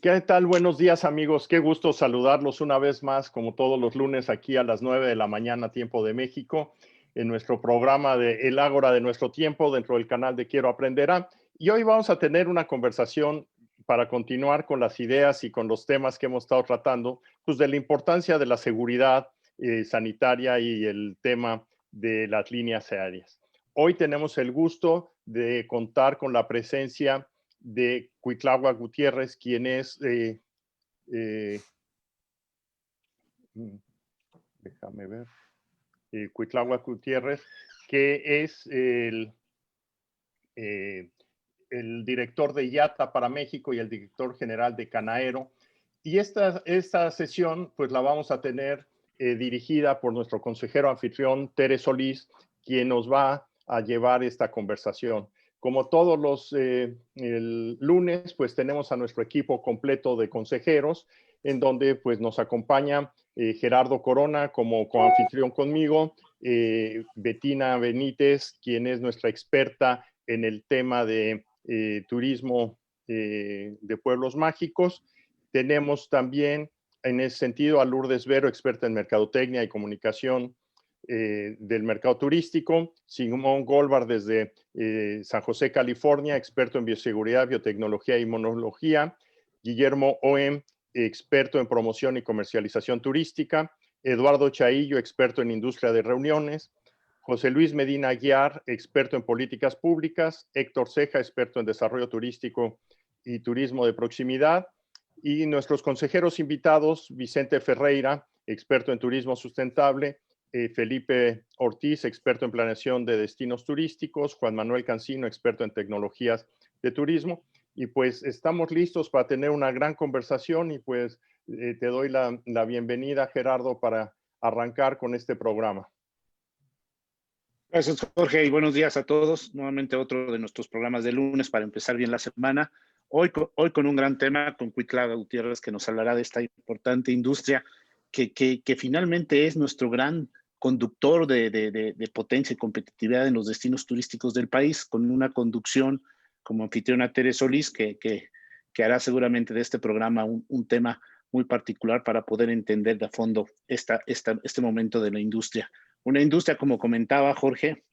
¿Qué tal? Buenos días, amigos. Qué gusto saludarlos una vez más, como todos los lunes, aquí a las 9 de la mañana, tiempo de México, en nuestro programa de El Ágora de nuestro tiempo, dentro del canal de Quiero Aprenderá. Y hoy vamos a tener una conversación para continuar con las ideas y con los temas que hemos estado tratando, pues de la importancia de la seguridad sanitaria y el tema de las líneas aéreas. Hoy tenemos el gusto de contar con la presencia de Cuitlahua Gutiérrez, quien es, déjame ver, Cuitlahua Gutiérrez, que es el director de IATA para México y el director general de Canaero. Y esta sesión, pues la vamos a tener dirigida por nuestro consejero anfitrión, Tere Solís, quien nos va a llevar esta conversación. Como todos los el lunes, pues tenemos a nuestro equipo completo de consejeros, en donde pues nos acompaña Gerardo Corona como coanfitrión conmigo, Betina Benítez, quien es nuestra experta en el tema de turismo de pueblos mágicos. Tenemos también en ese sentido a Lourdes Vero, experta en mercadotecnia y comunicación del mercado turístico, Simón Goldbar desde San José, California, experto en bioseguridad, biotecnología y inmunología, Guillermo Oem, experto en promoción y comercialización turística, Eduardo Chaillo, experto en industria de reuniones, José Luis Medina Aguiar, experto en políticas públicas, Héctor Ceja, experto en desarrollo turístico y turismo de proximidad, y nuestros consejeros invitados, Vicente Ferreira, experto en turismo sustentable, Felipe Ortiz, experto en planeación de destinos turísticos, Juan Manuel Cancino, experto en tecnologías de turismo, y pues estamos listos para tener una gran conversación y pues te doy la bienvenida, Gerardo, para arrancar con este programa. Gracias, Jorge, y buenos días a todos. Nuevamente otro de nuestros programas de lunes para empezar bien la semana. Hoy con un gran tema, con Cuitlahua Gutiérrez, que nos hablará de esta importante industria que finalmente es nuestro gran conductor de potencia y competitividad en los destinos turísticos del país, con una conducción como anfitriona Tere Solís, que hará seguramente de este programa un tema muy particular para poder entender de a fondo este momento de la industria. Una industria, como comentaba Jorge,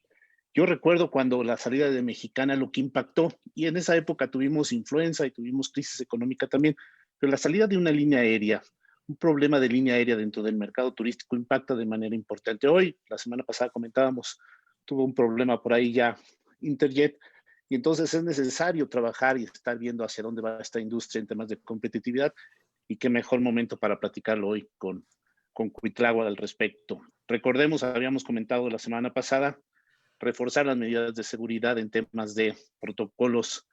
yo recuerdo cuando la salida de Mexicana lo que impactó, y en esa época tuvimos influenza y tuvimos crisis económica también, pero la salida de una línea aérea, un problema de línea aérea dentro del mercado turístico impacta de manera importante. Hoy, la semana pasada comentábamos, tuvo un problema por ahí ya Interjet, y entonces es necesario trabajar y estar viendo hacia dónde va esta industria en temas de competitividad, y qué mejor momento para platicarlo hoy con Cuitlahua al respecto. Recordemos, habíamos comentado la semana pasada, reforzar las medidas de seguridad en temas de protocolos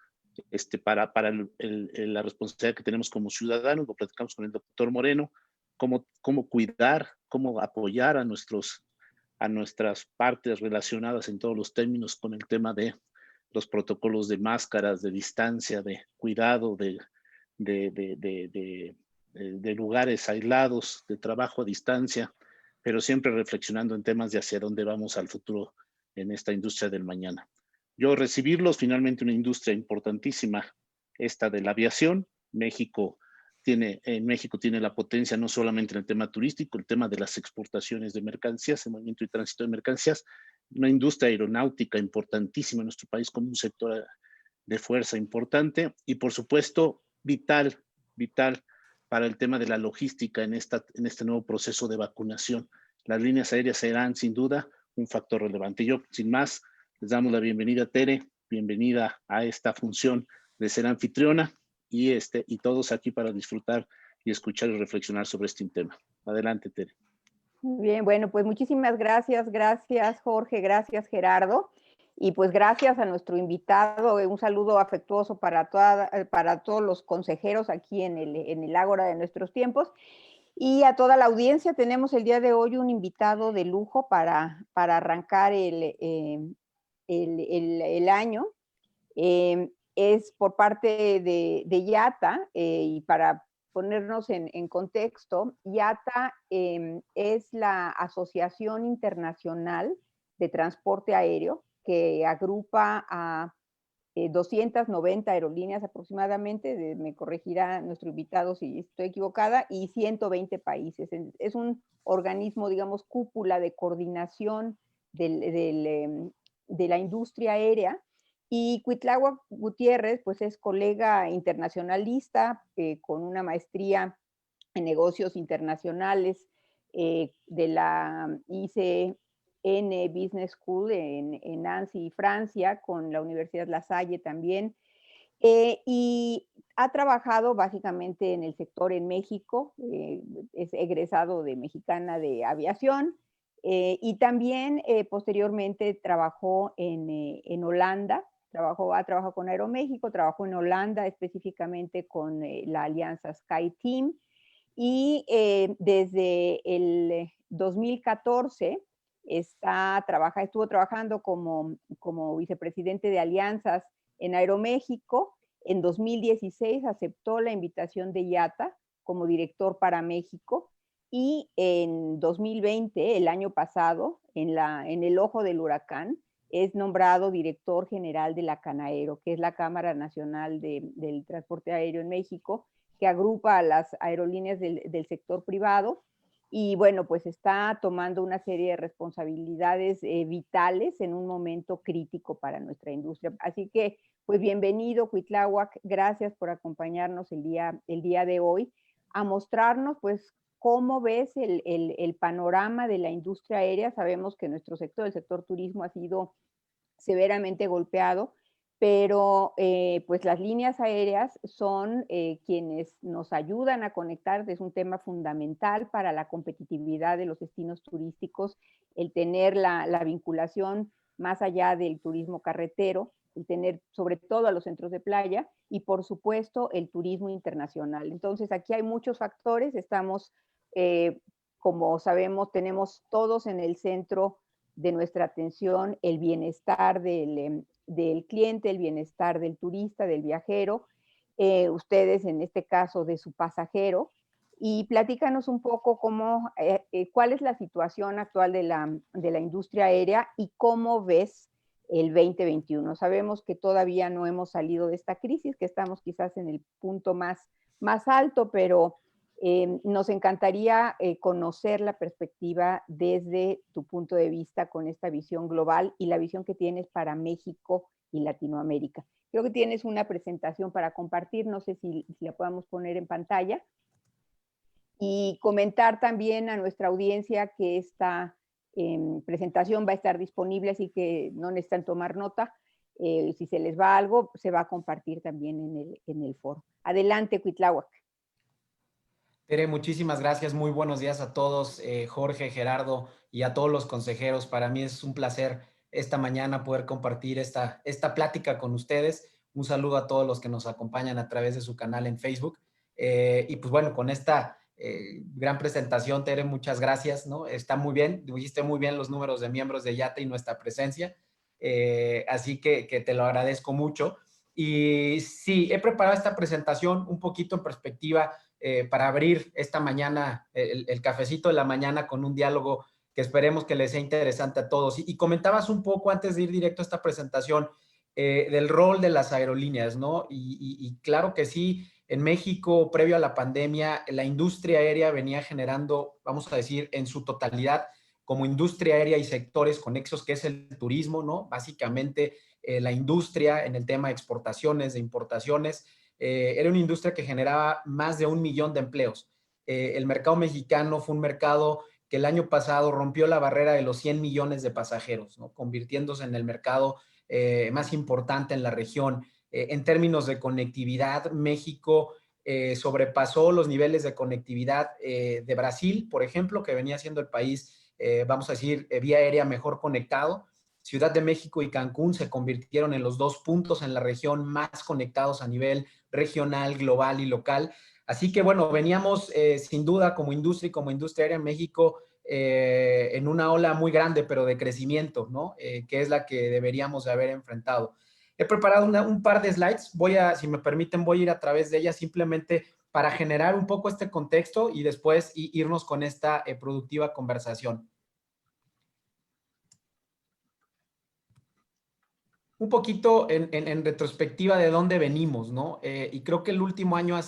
para la responsabilidad que tenemos como ciudadanos. Lo platicamos con el doctor Moreno, cómo cuidar, cómo apoyar a nuestras partes relacionadas en todos los términos con el tema de los protocolos de máscaras, de distancia, de cuidado, de lugares aislados, de trabajo a distancia, pero siempre reflexionando en temas de hacia dónde vamos al futuro en esta industria del mañana. Yo recibirlos, finalmente una industria importantísima, esta de la aviación. En México tiene la potencia no solamente en el tema turístico, el tema de las exportaciones de mercancías, el movimiento y tránsito de mercancías, una industria aeronáutica importantísima en nuestro país como un sector de fuerza importante y por supuesto vital para el tema de la logística en este nuevo proceso de vacunación. Las líneas aéreas serán sin duda un factor relevante. Yo, sin más, les damos la bienvenida, Tere, bienvenida a esta función de ser anfitriona y todos aquí para disfrutar y escuchar y reflexionar sobre este tema. Adelante, Tere. Muy bien, bueno, pues muchísimas gracias Jorge, gracias Gerardo, y pues gracias a nuestro invitado, un saludo afectuoso para todos los consejeros aquí en el Ágora de nuestros tiempos, y a toda la audiencia. Tenemos el día de hoy un invitado de lujo para arrancar el año. Es por parte de IATA, y para ponernos en contexto, IATA es la Asociación Internacional de Transporte Aéreo, que agrupa a 290 aerolíneas aproximadamente, me corregirá nuestro invitado si estoy equivocada, y 120 países. Es un organismo, digamos, cúpula de coordinación de la industria aérea. Y Cuitláhuac Gutiérrez, pues es colega internacionalista con una maestría en negocios internacionales de la ICN Business School en Nancy, Francia, con la Universidad La Salle también. Y ha trabajado básicamente en el sector en México, es egresado de Mexicana de Aviación, y también posteriormente trabajó en Holanda, ha trabajado con Aeroméxico, trabajó en Holanda específicamente con la alianza SkyTeam, y desde el 2014 estuvo trabajando como vicepresidente de alianzas en Aeroméxico. En 2016 aceptó la invitación de IATA como director para México, y en 2020, el año pasado, en el ojo del huracán, es nombrado director general de la CANAERO, que es la Cámara Nacional del Transporte Aéreo en México, que agrupa a las aerolíneas del sector privado. Y bueno, pues está tomando una serie de responsabilidades vitales en un momento crítico para nuestra industria. Así que, pues bienvenido, Cuitláhuac, gracias por acompañarnos el día de hoy a mostrarnos, pues, cómo ves el panorama de la industria aérea. Sabemos que nuestro sector, el sector turismo, ha sido severamente golpeado, pero pues las líneas aéreas son quienes nos ayudan a conectar. Es un tema fundamental para la competitividad de los destinos turísticos, el tener la vinculación más allá del turismo carretero, el tener sobre todo a los centros de playa y por supuesto el turismo internacional. Entonces aquí hay muchos factores, estamos, como sabemos, tenemos todos en el centro de nuestra atención el bienestar del cliente, el bienestar del turista, del viajero, ustedes en este caso de su pasajero. Y platícanos un poco cuál es la situación actual de la industria aérea y cómo ves el 2021. Sabemos que todavía no hemos salido de esta crisis, que estamos quizás en el punto más alto, pero nos encantaría conocer la perspectiva desde tu punto de vista con esta visión global y la visión que tienes para México y Latinoamérica. Creo que tienes una presentación para compartir, no sé si la podamos poner en pantalla. Y comentar también a nuestra audiencia que esta presentación va a estar disponible, así que no necesitan tomar nota. Si se les va algo, se va a compartir también en el foro. Adelante, Cuitláhuac. Tere, muchísimas gracias. Muy buenos días a todos, Jorge, Gerardo y a todos los consejeros. Para mí es un placer esta mañana poder compartir esta plática con ustedes. Un saludo a todos los que nos acompañan a través de su canal en Facebook. Y pues bueno, con esta gran presentación, Tere, muchas gracias, ¿no? Está muy bien, dijiste muy bien los números de miembros de IATA y nuestra presencia. Así que te lo agradezco mucho. Y sí, he preparado esta presentación un poquito en perspectiva para abrir esta mañana, el cafecito de la mañana con un diálogo que esperemos que les sea interesante a todos. Y comentabas un poco antes de ir directo a esta presentación del rol de las aerolíneas, ¿no? Y claro que sí, en México, previo a la pandemia, la industria aérea venía generando, vamos a decir, en su totalidad, como industria aérea y sectores conexos, que es el turismo, ¿no? Básicamente, la industria en el tema de exportaciones, de importaciones, era una industria que generaba más de 1 millón de empleos. El mercado mexicano fue un mercado que el año pasado rompió la barrera de los 100 millones de pasajeros, ¿no? Convirtiéndose en el mercado más importante en la región. En términos de conectividad, México sobrepasó los niveles de conectividad de Brasil, por ejemplo, que venía siendo el país, vamos a decir, vía aérea mejor conectado. Ciudad de México y Cancún se convirtieron en los 2 puntos en la región más conectados a nivel regional, global y local. Así que, bueno, veníamos sin duda como industria y como industria aérea en México en una ola muy grande, pero de crecimiento, ¿no? Que es la que deberíamos de haber enfrentado. He preparado un par de slides. Si me permiten, voy a ir a través de ellas simplemente para generar un poco este contexto y después irnos con esta productiva conversación. un poquito en retrospectiva de dónde venimos, ¿no? Y creo que el último año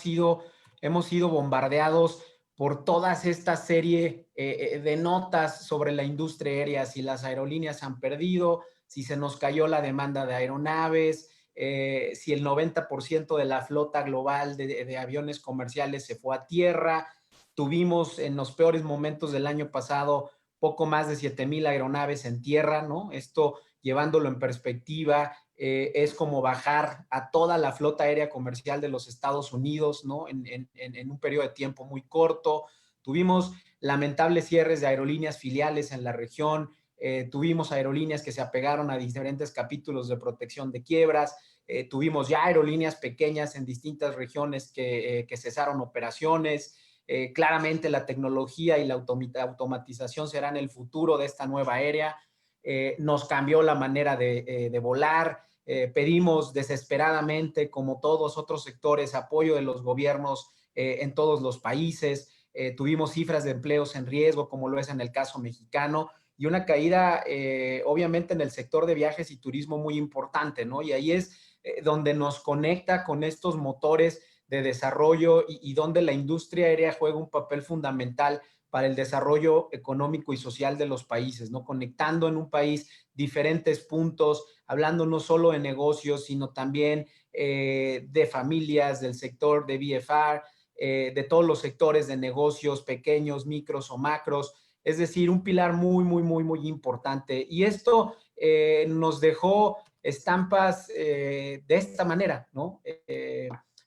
hemos sido bombardeados por toda esta serie de notas sobre la industria aérea, si las aerolíneas han perdido, si se nos cayó la demanda de aeronaves, si el 90% de la flota global de aviones comerciales se fue a tierra. Tuvimos en los peores momentos del año pasado poco más de 7,000 aeronaves en tierra, ¿no? Esto, llevándolo en perspectiva, es como bajar a toda la flota aérea comercial de los Estados Unidos, ¿no? En un periodo de tiempo muy corto. Tuvimos lamentables cierres de aerolíneas filiales en la región, tuvimos aerolíneas que se apegaron a diferentes capítulos de protección de quiebras, tuvimos ya aerolíneas pequeñas en distintas regiones que cesaron operaciones. Claramente la tecnología y la automatización serán el futuro de esta nueva era. Nos cambió la manera de volar. Pedimos desesperadamente, como todos otros sectores, apoyo de los gobiernos en todos los países. Tuvimos cifras de empleos en riesgo, como lo es en el caso mexicano, y una caída, obviamente, en el sector de viajes y turismo muy importante, ¿no? Y ahí es donde nos conecta con estos motores de desarrollo y donde la industria aérea juega un papel fundamental para el desarrollo económico y social de los países, ¿no? Conectando en un país diferentes puntos, hablando no solo de negocios, sino también de familias, del sector de VFR, de todos los sectores de negocios pequeños, micros o macros. Es decir, un pilar muy, muy, muy, muy importante. Y esto nos dejó estampas de esta manera, ¿no?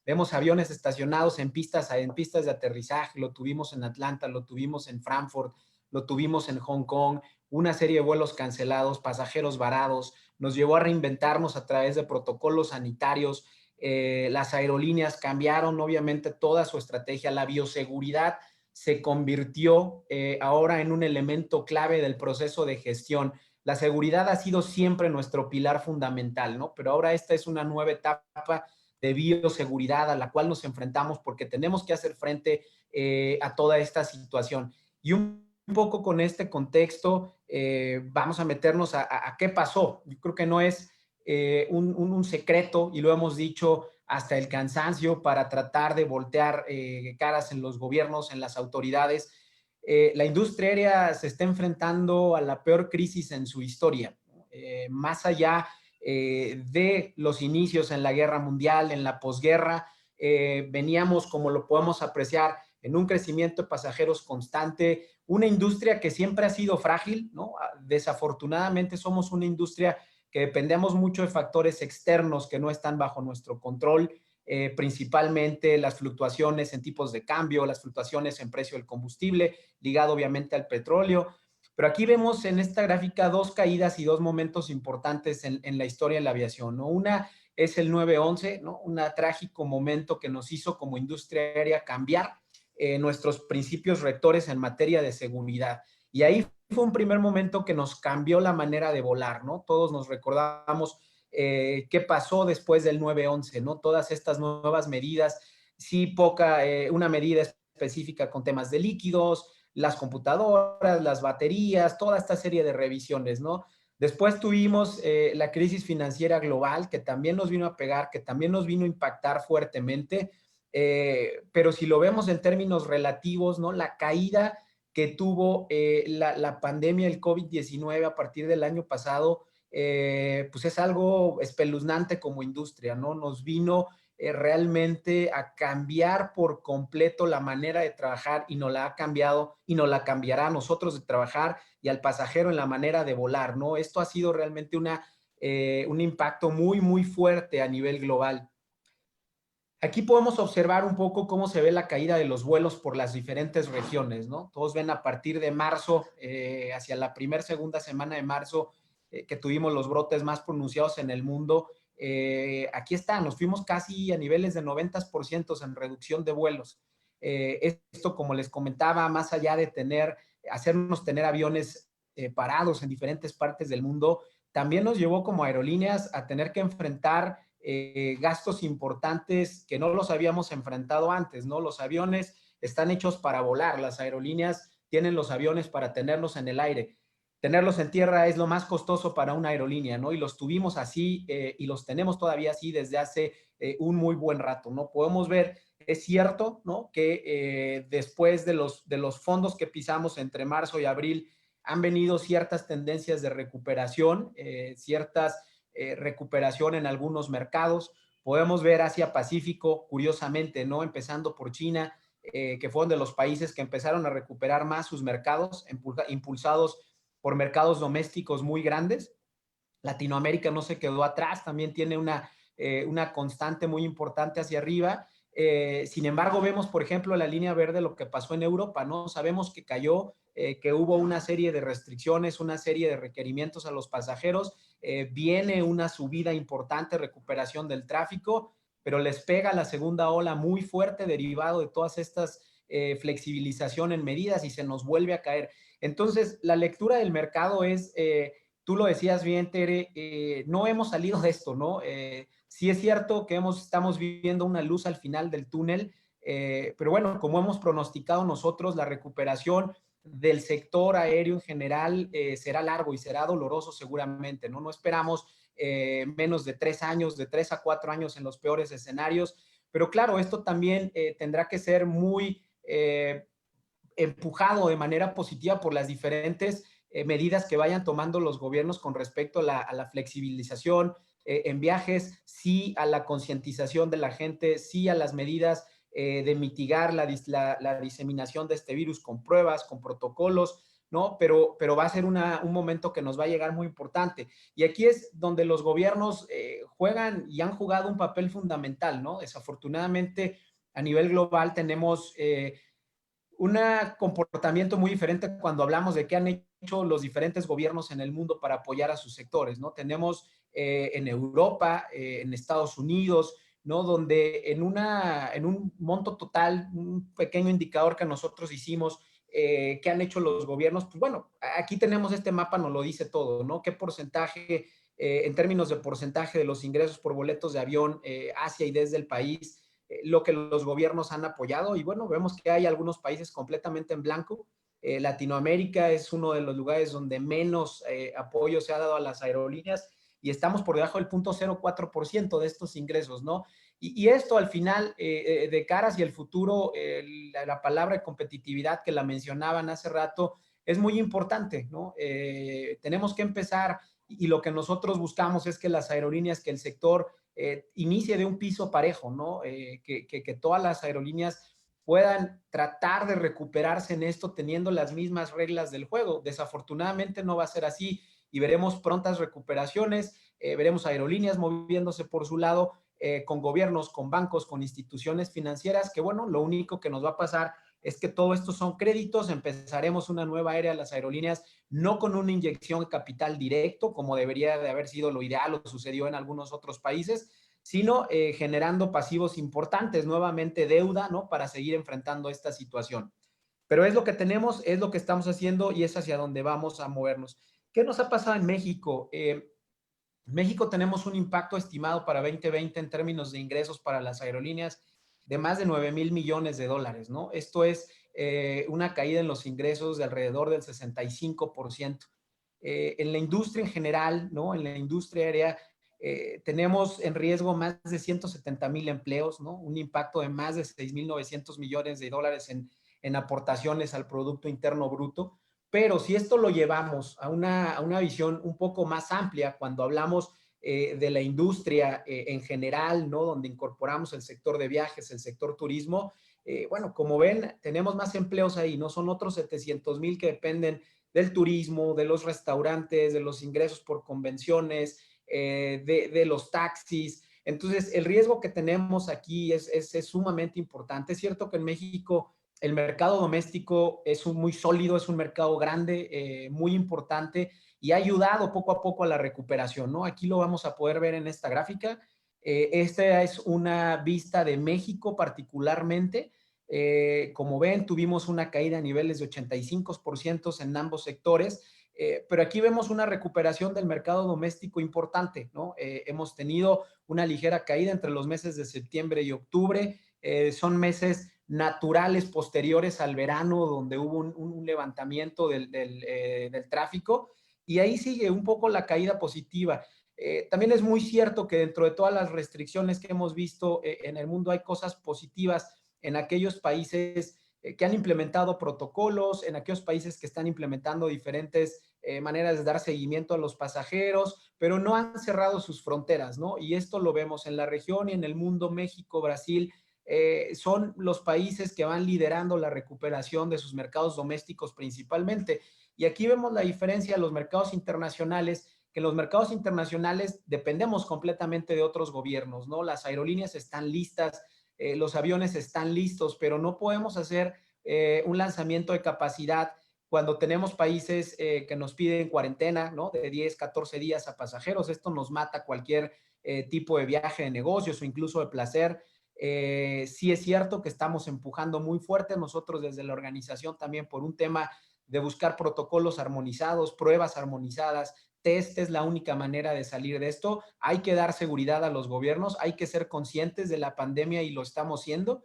Vemos aviones estacionados en pistas de aterrizaje, lo tuvimos en Atlanta, lo tuvimos en Frankfurt, lo tuvimos en Hong Kong, una serie de vuelos cancelados, pasajeros varados, nos llevó a reinventarnos a través de protocolos sanitarios. Las aerolíneas cambiaron obviamente toda su estrategia, la bioseguridad se convirtió ahora en un elemento clave del proceso de gestión. La seguridad ha sido siempre nuestro pilar fundamental, ¿no? Pero ahora esta es una nueva etapa de bioseguridad a la cual nos enfrentamos porque tenemos que hacer frente a toda esta situación. Y un poco con este contexto vamos a meternos a qué pasó. Yo creo que no es un secreto, y lo hemos dicho hasta el cansancio, para tratar de voltear caras en los gobiernos, en las autoridades. La industria aérea se está enfrentando a la peor crisis en su historia. Más allá de los inicios en la guerra mundial, en la posguerra, veníamos, como lo podemos apreciar, en un crecimiento de pasajeros constante, una industria que siempre ha sido frágil, ¿no? Desafortunadamente somos una industria que dependemos mucho de factores externos que no están bajo nuestro control, principalmente las fluctuaciones en tipos de cambio, las fluctuaciones en precio del combustible, ligado obviamente al petróleo. Pero aquí vemos en esta gráfica dos caídas y dos momentos importantes en la historia de la aviación, ¿no? Una es el 9/11, ¿no? Un trágico momento que nos hizo como industria aérea cambiar nuestros principios rectores en materia de seguridad. Y ahí fue un primer momento que nos cambió la manera de volar, ¿no? Todos nos recordamos qué pasó después del 9/11, ¿no? Todas estas nuevas medidas, sí, una medida específica con temas de líquidos, las computadoras, las baterías, toda esta serie de revisiones, ¿no? Después tuvimos la crisis financiera global, que también nos vino a pegar, que también nos vino a impactar fuertemente, pero si lo vemos en términos relativos, ¿no? La caída que tuvo la pandemia, el COVID-19 a partir del año pasado, pues es algo espeluznante como industria, ¿no? Nos vino realmente a cambiar por completo la manera de trabajar, y nos la ha cambiado y nos la cambiará a nosotros de trabajar y al pasajero en la manera de volar, ¿no? Esto ha sido realmente un impacto muy, muy fuerte a nivel global. Aquí podemos observar un poco cómo se ve la caída de los vuelos por las diferentes regiones, ¿no? Todos ven a partir de marzo, hacia la segunda semana de marzo, que tuvimos los brotes más pronunciados en el mundo. Aquí está, nos fuimos casi a niveles de 90% en reducción de vuelos. Esto, como les comentaba, más allá de hacernos tener aviones parados en diferentes partes del mundo, también nos llevó como aerolíneas a tener que enfrentar gastos importantes que no los habíamos enfrentado antes, ¿no? Los aviones están hechos para volar, las aerolíneas tienen los aviones para tenerlos en el aire. tenerlos en tierra es lo más costoso para una aerolínea, ¿no? Y los tuvimos así y los tenemos todavía así desde hace un muy buen rato, ¿no? Podemos ver, es cierto, ¿no? Que después de los fondos que pisamos entre marzo y abril, han venido ciertas tendencias de recuperación, recuperación en algunos mercados. Podemos ver Asia-Pacífico, curiosamente, ¿no? Empezando por China, que fueron de los países que empezaron a recuperar más sus mercados, impulsados por mercados domésticos muy grandes. Latinoamérica no se quedó atrás, también tiene una constante muy importante hacia arriba. Sin embargo, vemos, por ejemplo, la línea verde, lo que pasó en Europa, ¿no? Sabemos que cayó, que hubo una serie de restricciones, una serie de requerimientos a los pasajeros, viene una subida importante, recuperación del tráfico, pero les pega la segunda ola muy fuerte derivado de todas estas flexibilización en medidas y se nos vuelve a caer. Entonces, la lectura del mercado es, tú lo decías bien, Tere, no hemos salido de esto, ¿no? Sí es cierto que estamos viendo una luz al final del túnel, pero bueno, como hemos pronosticado nosotros, la recuperación del sector aéreo en general será largo y será doloroso seguramente, ¿no? No esperamos menos de 3 años, de 3 a 4 años en los peores escenarios, pero claro, esto también tendrá que ser muy empujado de manera positiva por las diferentes medidas que vayan tomando los gobiernos con respecto a la flexibilización en viajes, sí a la concientización de la gente, sí a las medidas de mitigar la diseminación de este virus con pruebas, con protocolos, ¿no? Pero va a ser un momento que nos va a llegar muy importante. Y aquí es donde los gobiernos juegan y han jugado un papel fundamental, ¿no? Desafortunadamente, a nivel global tenemos un comportamiento muy diferente cuando hablamos de qué han hecho los diferentes gobiernos en el mundo para apoyar a sus sectores, ¿no? Tenemos en Europa, en Estados Unidos, ¿no? Donde en un monto total, un pequeño indicador que nosotros hicimos, ¿qué han hecho los gobiernos? Pues bueno, aquí tenemos este mapa, nos lo dice todo, ¿no? ¿Qué porcentaje, en términos de porcentaje de los ingresos por boletos de avión hacia y desde el país, lo que los gobiernos han apoyado? Y bueno, vemos que hay algunos países completamente en blanco. Latinoamérica es uno de los lugares donde menos apoyo se ha dado a las aerolíneas y estamos por debajo del 0.04% de estos ingresos, ¿no? Y esto al final, de cara hacia el futuro, la palabra de competitividad que la mencionaban hace rato es muy importante, ¿no? Tenemos que empezar y lo que nosotros buscamos es que las aerolíneas, que el sector inicie de un piso parejo, ¿no? Que todas las aerolíneas puedan tratar de recuperarse en esto teniendo las mismas reglas del juego. Desafortunadamente no va a ser así y veremos prontas recuperaciones, veremos aerolíneas moviéndose por su lado, con gobiernos, con bancos, con instituciones financieras, que bueno, lo único que nos va a pasar es que todo esto son créditos, empezaremos una nueva era de las aerolíneas, no con una inyección de capital directo, como debería de haber sido lo ideal o sucedió en algunos otros países, sino generando pasivos importantes, nuevamente deuda, ¿no? Para seguir enfrentando esta situación. Pero es lo que tenemos, es lo que estamos haciendo y es hacia donde vamos a movernos. ¿Qué nos ha pasado en México? En México tenemos un impacto estimado para 2020 en términos de ingresos para las aerolíneas de más de 9,000 millones de dólares, ¿no? Esto es una caída en los ingresos de alrededor del 65%. En la industria en general, ¿no? En la industria aérea, tenemos en riesgo más de 170,000 empleos, ¿no? Un impacto de más de 6,900 millones de dólares en aportaciones al Producto Interno Bruto. Pero si esto lo llevamos a una visión un poco más amplia, cuando hablamos de la industria en general, ¿no? Donde incorporamos el sector de viajes, el sector turismo, bueno, como ven, tenemos más empleos ahí, ¿no? Son otros 700,000 que dependen del turismo, de los restaurantes, de los ingresos por convenciones, de los taxis. Entonces, el riesgo que tenemos aquí es sumamente importante. Es cierto que en México el mercado doméstico es muy sólido, es un mercado grande, muy importante y ha ayudado poco a poco a la recuperación, ¿no? Aquí lo vamos a poder ver en esta gráfica. Esta es una vista de México particularmente. Como ven, tuvimos una caída a niveles de 85% en ambos sectores, pero aquí vemos una recuperación del mercado doméstico importante, ¿no? Hemos tenido una ligera caída entre los meses de septiembre y octubre. Son meses naturales posteriores al verano, donde hubo un levantamiento del tráfico, y ahí sigue un poco la caída positiva. También es muy cierto que dentro de todas las restricciones que hemos visto en el mundo hay cosas positivas en aquellos países que han implementado protocolos, en aquellos países que están implementando diferentes maneras de dar seguimiento a los pasajeros, pero no han cerrado sus fronteras, ¿no? Y esto lo vemos en la región y en el mundo. México, Brasil, son los países que van liderando la recuperación de sus mercados domésticos principalmente. Y aquí vemos la diferencia de los mercados internacionales, que en los mercados internacionales dependemos completamente de otros gobiernos, ¿no? Las aerolíneas están listas, los aviones están listos, pero no podemos hacer un lanzamiento de capacidad cuando tenemos países que nos piden cuarentena, ¿no? De 10, 14 días a pasajeros. Esto nos mata cualquier tipo de viaje de negocios o incluso de placer. Sí es cierto que estamos empujando muy fuerte nosotros desde la organización también por un tema de buscar protocolos armonizados, pruebas armonizadas. Test es la única manera de salir de esto. Hay que dar seguridad a los gobiernos, hay que ser conscientes de la pandemia y lo estamos haciendo.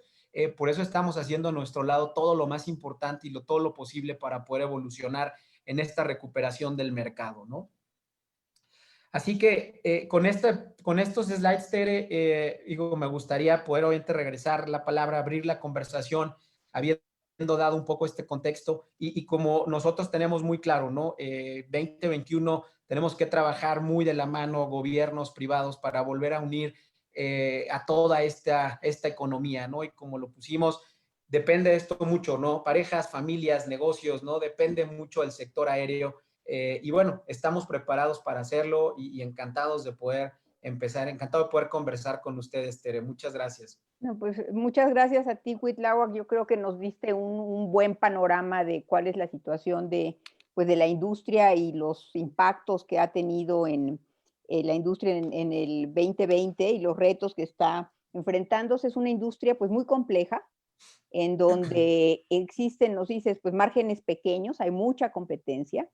Por eso estamos haciendo a nuestro lado todo lo más importante y todo lo posible para poder evolucionar en esta recuperación del mercado, ¿no? Así que con estos slides, Tere, me gustaría poder obviamente regresar la palabra, abrir la conversación, habiendo dado un poco este contexto y como nosotros tenemos muy claro, ¿no? 2021 tenemos que trabajar muy de la mano gobiernos privados para volver a unir a toda esta economía, ¿no? Y como lo pusimos, depende de esto mucho, ¿no? Parejas, familias, negocios, ¿no? Depende mucho del sector aéreo. Y bueno, estamos preparados para hacerlo y encantados de poder empezar, encantado de poder conversar con ustedes, Tere. Muchas gracias. No, pues muchas gracias a ti, Cuitláhuac. Yo creo que nos diste un buen panorama de cuál es la situación pues de la industria y los impactos que ha tenido en la industria en el 2020 y los retos que está enfrentándose. Es una industria pues muy compleja, en donde existen, nos dices, pues márgenes pequeños, hay mucha competencia.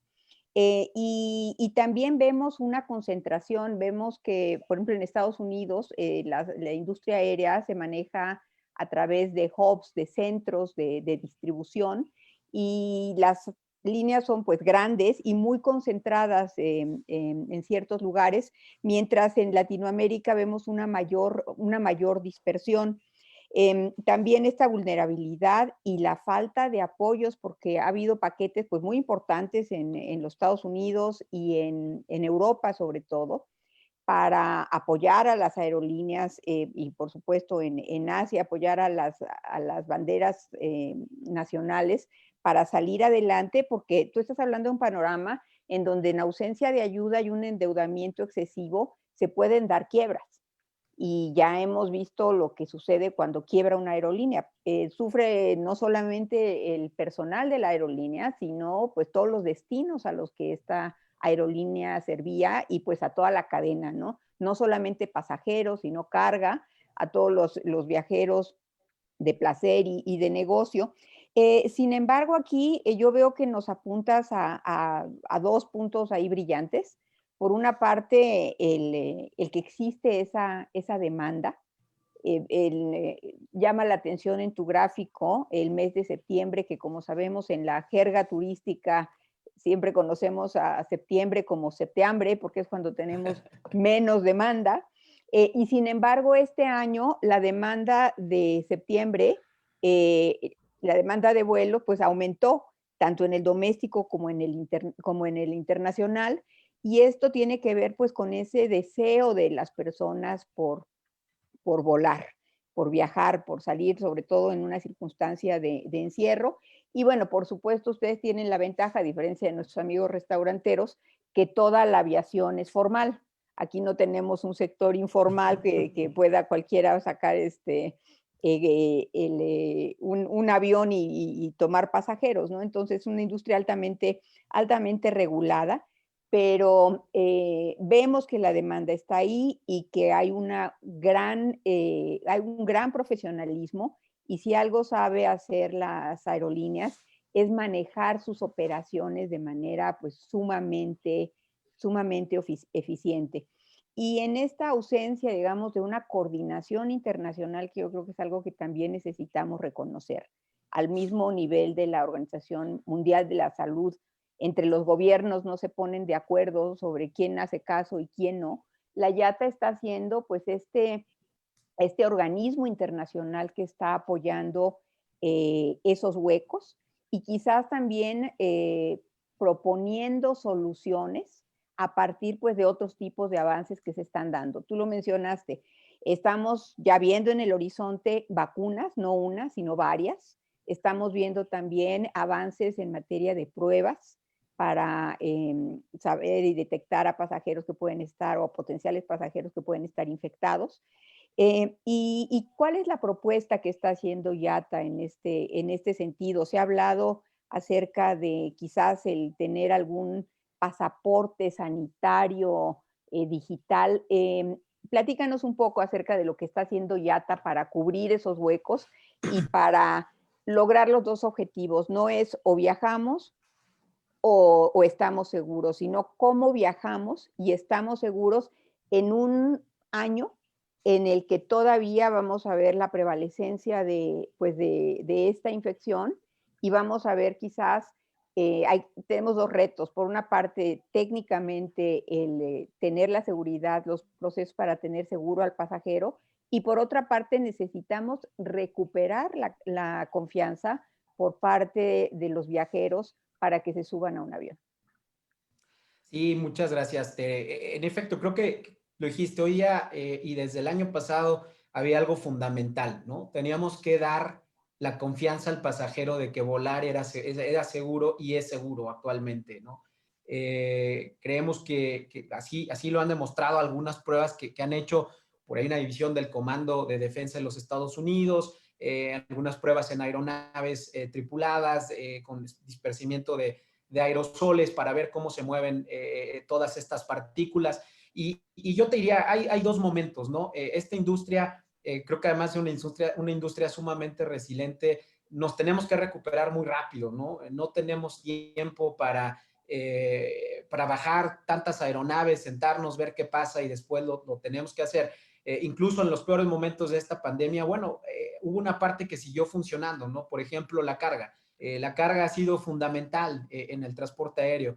Y también vemos una concentración, vemos que, por ejemplo, en Estados Unidos, la industria aérea se maneja a través de hubs, de centros de distribución, y las líneas son pues grandes y muy concentradas en ciertos lugares, mientras en Latinoamérica vemos una mayor dispersión. También esta vulnerabilidad y la falta de apoyos, porque ha habido paquetes pues, muy importantes en los Estados Unidos y en Europa sobre todo, para apoyar a las aerolíneas y por supuesto en Asia apoyar a las banderas nacionales para salir adelante, porque tú estás hablando de un panorama en donde en ausencia de ayuda y un endeudamiento excesivo se pueden dar quiebras. Y ya hemos visto lo que sucede cuando quiebra una aerolínea. Sufre no solamente el personal de la aerolínea, sino pues todos los destinos a los que esta aerolínea servía y pues a toda la cadena, ¿no? No solamente pasajeros, sino carga, a todos los viajeros de placer y de negocio. Sin embargo, aquí yo veo que nos apuntas a dos puntos ahí brillantes. Por una parte, el que existe esa demanda. Llama la atención en tu gráfico el mes de septiembre, que como sabemos en la jerga turística siempre conocemos a septiembre como septiembre, porque es cuando tenemos menos demanda. Y sin embargo, este año la demanda de septiembre, la demanda de vuelo, pues aumentó tanto en el doméstico como en el internacional. Y esto tiene que ver pues con ese deseo de las personas por volar, por viajar, por salir, sobre todo en una circunstancia de encierro. Y bueno, por supuesto, ustedes tienen la ventaja, a diferencia de nuestros amigos restauranteros, que toda la aviación es formal. Aquí no tenemos un sector informal que pueda cualquiera sacar un avión y tomar pasajeros, ¿no? Entonces, es una industria altamente regulada, pero vemos que la demanda está ahí y que hay un gran profesionalismo, y si algo sabe hacer las aerolíneas es manejar sus operaciones de manera pues sumamente eficiente. Y en esta ausencia, digamos, de una coordinación internacional, que yo creo que es algo que también necesitamos reconocer, al mismo nivel de la Organización Mundial de la Salud, entre los gobiernos no se ponen de acuerdo sobre quién hace caso y quién no. La IATA está haciendo pues este organismo internacional que está apoyando esos huecos y quizás también proponiendo soluciones a partir pues de otros tipos de avances que se están dando. Tú lo mencionaste, estamos ya viendo en el horizonte vacunas, no una, sino varias. Estamos viendo también avances en materia de pruebas para saber y detectar a pasajeros que pueden estar o potenciales pasajeros que pueden estar infectados. ¿Y cuál es la propuesta que está haciendo IATA en este sentido? ¿Se ha hablado acerca de quizás el tener algún pasaporte sanitario digital? Platícanos un poco acerca de lo que está haciendo IATA para cubrir esos huecos y para lograr los dos objetivos. No es o viajamos o estamos seguros, sino cómo viajamos y estamos seguros en un año en el que todavía vamos a ver la prevalecencia pues de esta infección y vamos a ver quizás, tenemos dos retos. Por una parte, técnicamente, el tener la seguridad, los procesos para tener seguro al pasajero, y por otra parte, necesitamos recuperar la confianza por parte de los viajeros para que se suban a un avión. Sí, muchas gracias, Tere. En efecto, creo que lo dijiste hoy ya y desde el año pasado había algo fundamental, ¿no? Teníamos que dar la confianza al pasajero de que volar era seguro y es seguro actualmente, ¿no? Creemos que así lo han demostrado algunas pruebas que han hecho por ahí una división del Comando de Defensa de los Estados Unidos, algunas pruebas en aeronaves tripuladas con dispersamiento de aerosoles para ver cómo se mueven todas estas partículas. Y yo te diría, hay dos momentos, ¿no? Esta industria, creo que además de una industria sumamente resiliente, nos tenemos que recuperar muy rápido, ¿no? No tenemos tiempo para bajar tantas aeronaves, sentarnos, ver qué pasa y después lo tenemos que hacer. Incluso en los peores momentos de esta pandemia, bueno, hubo una parte que siguió funcionando, ¿no? Por ejemplo, la carga. La carga ha sido fundamental en el transporte aéreo.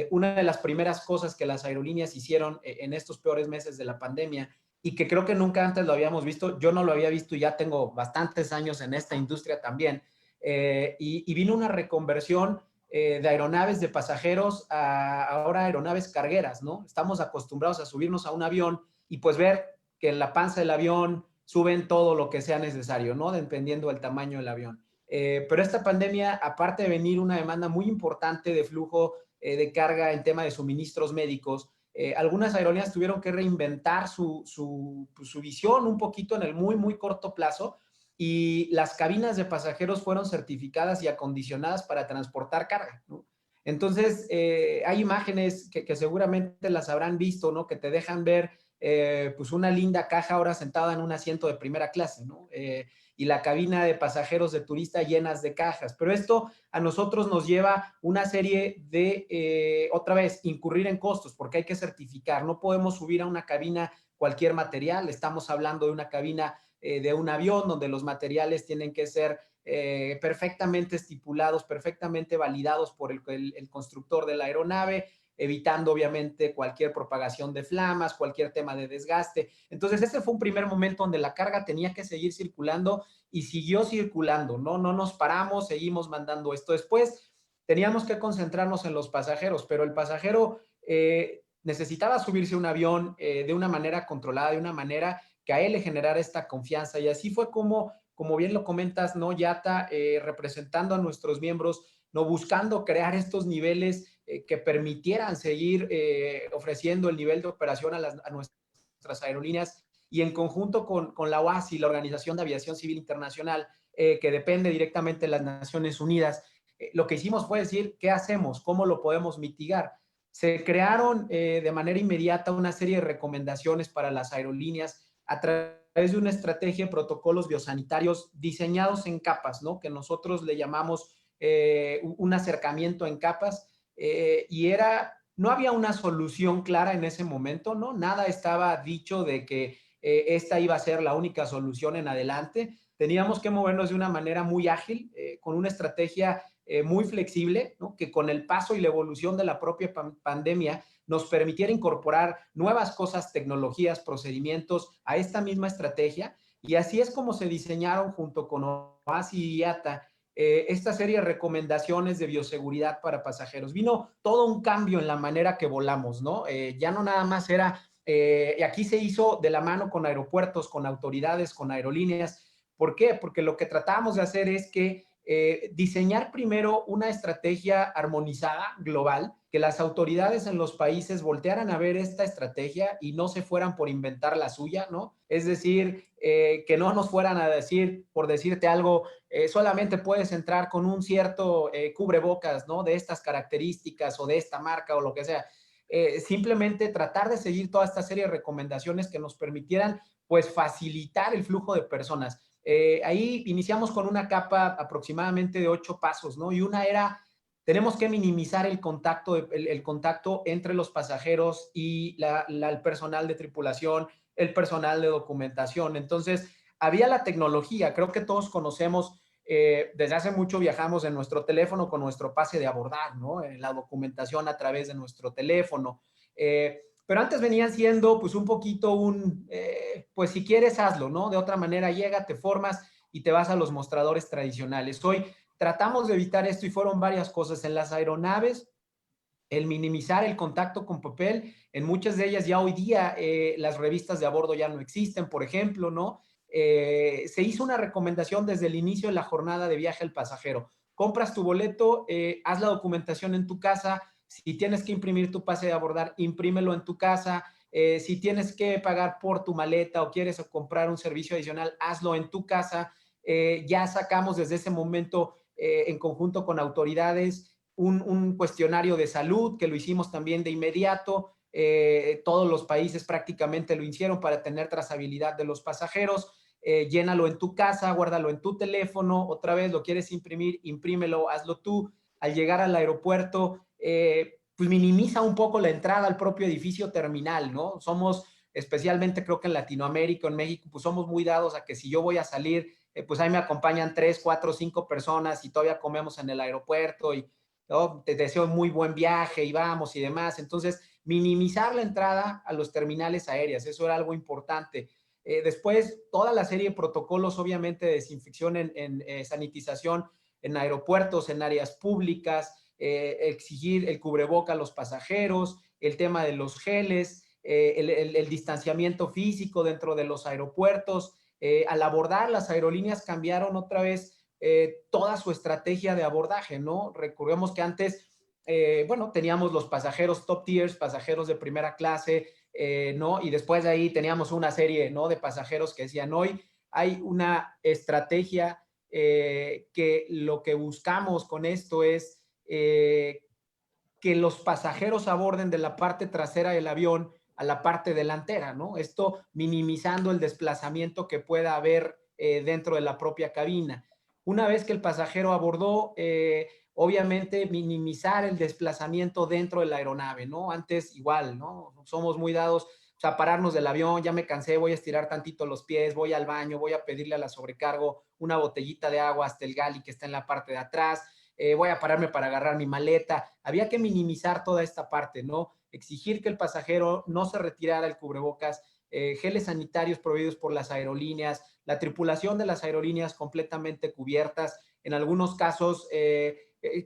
Una de las primeras cosas que las aerolíneas hicieron en estos peores meses de la pandemia y que creo que nunca antes lo habíamos visto, yo no lo había visto y ya tengo bastantes años en esta industria también, y vino una reconversión de aeronaves de pasajeros a ahora aeronaves cargueras, ¿no? Estamos acostumbrados a subirnos a un avión y pues ver que en la panza del avión suben todo lo que sea necesario, ¿no? Dependiendo del tamaño del avión. Pero esta pandemia, aparte de venir una demanda muy importante de flujo de carga en tema de suministros médicos, algunas aerolíneas tuvieron que reinventar su visión un poquito en el muy, muy corto plazo y las cabinas de pasajeros fueron certificadas y acondicionadas para transportar carga, ¿no? Entonces, hay imágenes que seguramente las habrán visto, ¿no? Que te dejan ver pues una linda caja ahora sentada en un asiento de primera clase, ¿no? Y la cabina de pasajeros de turista llenas de cajas. Pero esto a nosotros nos lleva una serie de, otra vez, incurrir en costos, porque hay que certificar. No podemos subir a una cabina cualquier material. Estamos hablando de una cabina de un avión donde los materiales tienen que ser perfectamente estipulados, perfectamente validados por el constructor de la aeronave, evitando obviamente cualquier propagación de flamas, cualquier tema de desgaste. Entonces ese fue un primer momento donde la carga tenía que seguir circulando y siguió circulando, ¿no? No nos paramos, seguimos mandando esto. Después teníamos que concentrarnos en los pasajeros, pero el pasajero necesitaba subirse a un avión de una manera controlada, de una manera que a él le generara esta confianza. Y así fue como bien lo comentas, ¿no? IATA representando a nuestros miembros, ¿no? Buscando crear estos niveles que permitieran seguir ofreciendo el nivel de operación a nuestras aerolíneas y en conjunto con la OASI, la Organización de Aviación Civil Internacional, que depende directamente de las Naciones Unidas, lo que hicimos fue decir, ¿qué hacemos? ¿Cómo lo podemos mitigar? Se crearon de manera inmediata una serie de recomendaciones para las aerolíneas a través de una estrategia de protocolos biosanitarios diseñados en capas, ¿no? Que nosotros le llamamos un acercamiento en capas, y era no había una solución clara en ese momento, ¿no? Nada estaba dicho de que esta iba a ser la única solución en adelante. Teníamos que movernos de una manera muy ágil, con una estrategia muy flexible, ¿no? Que con el paso y la evolución de la propia pandemia nos permitiera incorporar nuevas cosas, tecnologías, procedimientos a esta misma estrategia. Y así es como se diseñaron junto con OASI y IATA esta serie de recomendaciones de bioseguridad para pasajeros. Vino todo un cambio en la manera que volamos, ¿no? Ya no nada más era, y aquí se hizo de la mano con aeropuertos, con autoridades, con aerolíneas. ¿Por qué? Porque lo que tratábamos de hacer es que diseñar primero una estrategia armonizada, global, que las autoridades en los países voltearan a ver esta estrategia y no se fueran por inventar la suya, ¿no? Es decir, que no nos fueran a decir, por decirte algo, solamente puedes entrar con un cierto cubrebocas, ¿no? De estas características o de esta marca o lo que sea. Simplemente tratar de seguir toda esta serie de recomendaciones que nos permitieran, pues, facilitar el flujo de personas. Ahí iniciamos con una capa aproximadamente de 8 pasos, ¿no? Y una era, tenemos que minimizar el contacto entre los pasajeros y el personal de tripulación, el personal de documentación. Entonces, había la tecnología, creo que todos conocemos, desde hace mucho viajamos en nuestro teléfono con nuestro pase de abordar, ¿no? La documentación a través de nuestro teléfono. Pero antes venían siendo pues un poquito pues si quieres hazlo, ¿no? De otra manera llega, te formas y te vas a los mostradores tradicionales. Hoy tratamos de evitar esto y fueron varias cosas. En las aeronaves, el minimizar el contacto con papel, en muchas de ellas ya hoy día las revistas de a bordo ya no existen, por ejemplo, ¿no? Se hizo una recomendación desde el inicio de la jornada de viaje al pasajero. Compras tu boleto, haz la documentación en tu casa. Si tienes que imprimir tu pase de abordar, imprímelo en tu casa. Si tienes que pagar por tu maleta o quieres comprar un servicio adicional, hazlo en tu casa. Ya sacamos desde ese momento, en conjunto con autoridades, un cuestionario de salud que lo hicimos también de inmediato. Todos los países prácticamente lo hicieron para tener trazabilidad de los pasajeros. Llénalo en tu casa, guárdalo en tu teléfono. Otra vez, lo quieres imprimir, imprímelo, hazlo tú. Al llegar al aeropuerto, pues minimiza un poco la entrada al propio edificio terminal, ¿no? Somos, especialmente creo que en Latinoamérica, en México, pues somos muy dados a que si yo voy a salir, pues ahí me acompañan 3, 4, 5 personas y todavía comemos en el aeropuerto y ¿no? Te deseo muy buen viaje y vamos y demás. Entonces, minimizar la entrada a los terminales aéreos, eso era algo importante. Después, toda la serie de protocolos, obviamente, de desinfección en sanitización en aeropuertos, en áreas públicas, exigir el cubreboca a los pasajeros, el tema de los geles, el distanciamiento físico dentro de los aeropuertos. Al abordar, las aerolíneas cambiaron otra vez toda su estrategia de abordaje, ¿no? Recordemos que antes, bueno, teníamos los pasajeros top tiers, pasajeros de primera clase, ¿no? Y después de ahí teníamos una serie, ¿no? De pasajeros que decían, hoy hay una estrategia que lo que buscamos con esto es que los pasajeros aborden de la parte trasera del avión a la parte delantera, ¿no? Esto minimizando el desplazamiento que pueda haber dentro de la propia cabina. Una vez que el pasajero abordó, obviamente minimizar el desplazamiento dentro de la aeronave, ¿no? Antes igual, ¿no? Somos muy dados, o sea, pararnos del avión, ya me cansé, voy a estirar tantito los pies, voy al baño, voy a pedirle a la sobrecargo una botellita de agua hasta el gali que está en la parte de atrás, voy a pararme para agarrar mi maleta. Había que minimizar toda esta parte, ¿no? Exigir que el pasajero no se retirara el cubrebocas, geles sanitarios proveídos por las aerolíneas, la tripulación de las aerolíneas completamente cubiertas, en algunos casos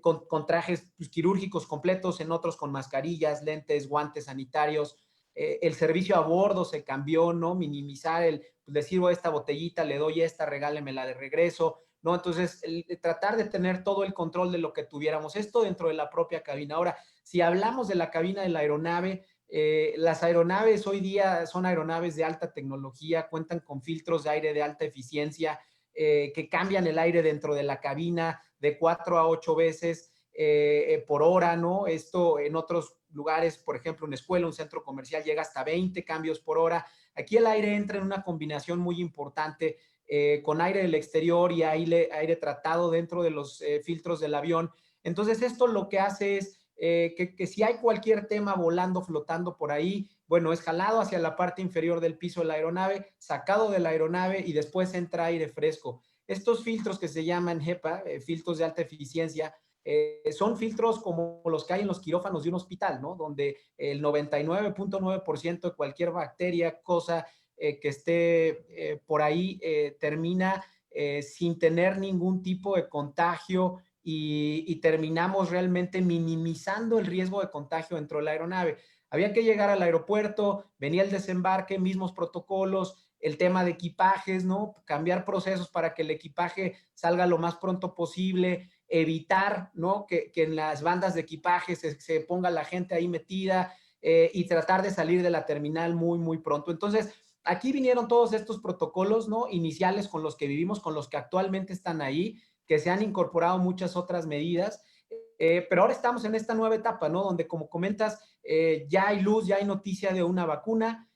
con trajes pues, quirúrgicos completos, en otros con mascarillas, lentes, guantes sanitarios. El servicio a bordo se cambió, ¿no? Minimizar pues, le sirvo esta botellita, le doy esta, regálemela de regreso, ¿no? Entonces, tratar de tener todo el control de lo que tuviéramos, esto dentro de la propia cabina. Ahora, si hablamos de la cabina de la aeronave, las aeronaves hoy día son aeronaves de alta tecnología, cuentan con filtros de aire de alta eficiencia, que cambian el aire dentro de la cabina de 4 a 8 veces por hora, ¿no? Esto en otros lugares, por ejemplo, una escuela, un centro comercial, llega hasta 20 cambios por hora. Aquí el aire entra en una combinación muy importante con aire del exterior y aire tratado dentro de los filtros del avión. Entonces, esto lo que hace es que si hay cualquier tema volando, flotando por ahí, bueno, es jalado hacia la parte inferior del piso de la aeronave, sacado de la aeronave y después entra aire fresco. Estos filtros que se llaman HEPA, filtros de alta eficiencia, son filtros como los que hay en los quirófanos de un hospital, ¿no? Donde el 99.9% de cualquier bacteria, cosa que esté por ahí, termina sin tener ningún tipo de contagio y terminamos realmente minimizando el riesgo de contagio dentro de la aeronave. Había que llegar al aeropuerto, venía el desembarque, mismos protocolos, el tema de equipajes, ¿no? Cambiar procesos para que el equipaje salga lo más pronto posible, evitar, ¿no? Que en las bandas de equipaje se ponga la gente ahí metida y tratar de salir de la terminal muy, muy pronto. Entonces, aquí vinieron todos estos protocolos, ¿no? Iniciales con los que vivimos, con los que actualmente están ahí, que se han incorporado muchas otras medidas, pero ahora estamos en esta nueva etapa, ¿no? Donde, como comentas, ya hay luz, ya hay noticia de una vacuna.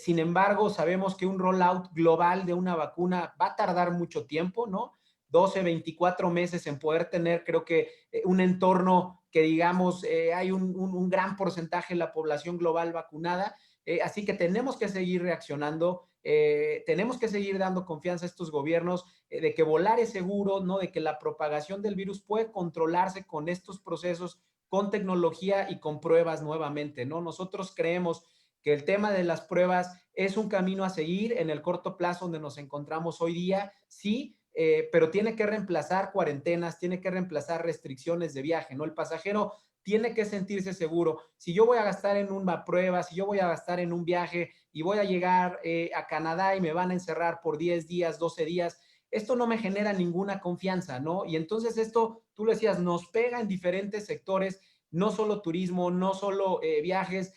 Sin embargo, sabemos que un rollout global de una vacuna va a tardar mucho tiempo, ¿no? 12, 24 meses en poder tener, creo que, un entorno que, digamos, hay un gran porcentaje de la población global vacunada. Así que tenemos que seguir reaccionando, tenemos que seguir dando confianza a estos gobiernos de que volar es seguro, ¿no? De que la propagación del virus puede controlarse con estos procesos, con tecnología y con pruebas nuevamente, ¿no? Nosotros creemos que el tema de las pruebas es un camino a seguir en el corto plazo donde nos encontramos hoy día, sí, pero tiene que reemplazar cuarentenas, tiene que reemplazar restricciones de viaje, ¿no? El pasajero tiene que sentirse seguro. Si yo voy a gastar en una prueba, si yo voy a gastar en un viaje y voy a llegar a Canadá y me van a encerrar por 10 días, 12 días, esto no me genera ninguna confianza, ¿no? Y entonces esto, tú lo decías, nos pega en diferentes sectores, no solo turismo, no solo viajes.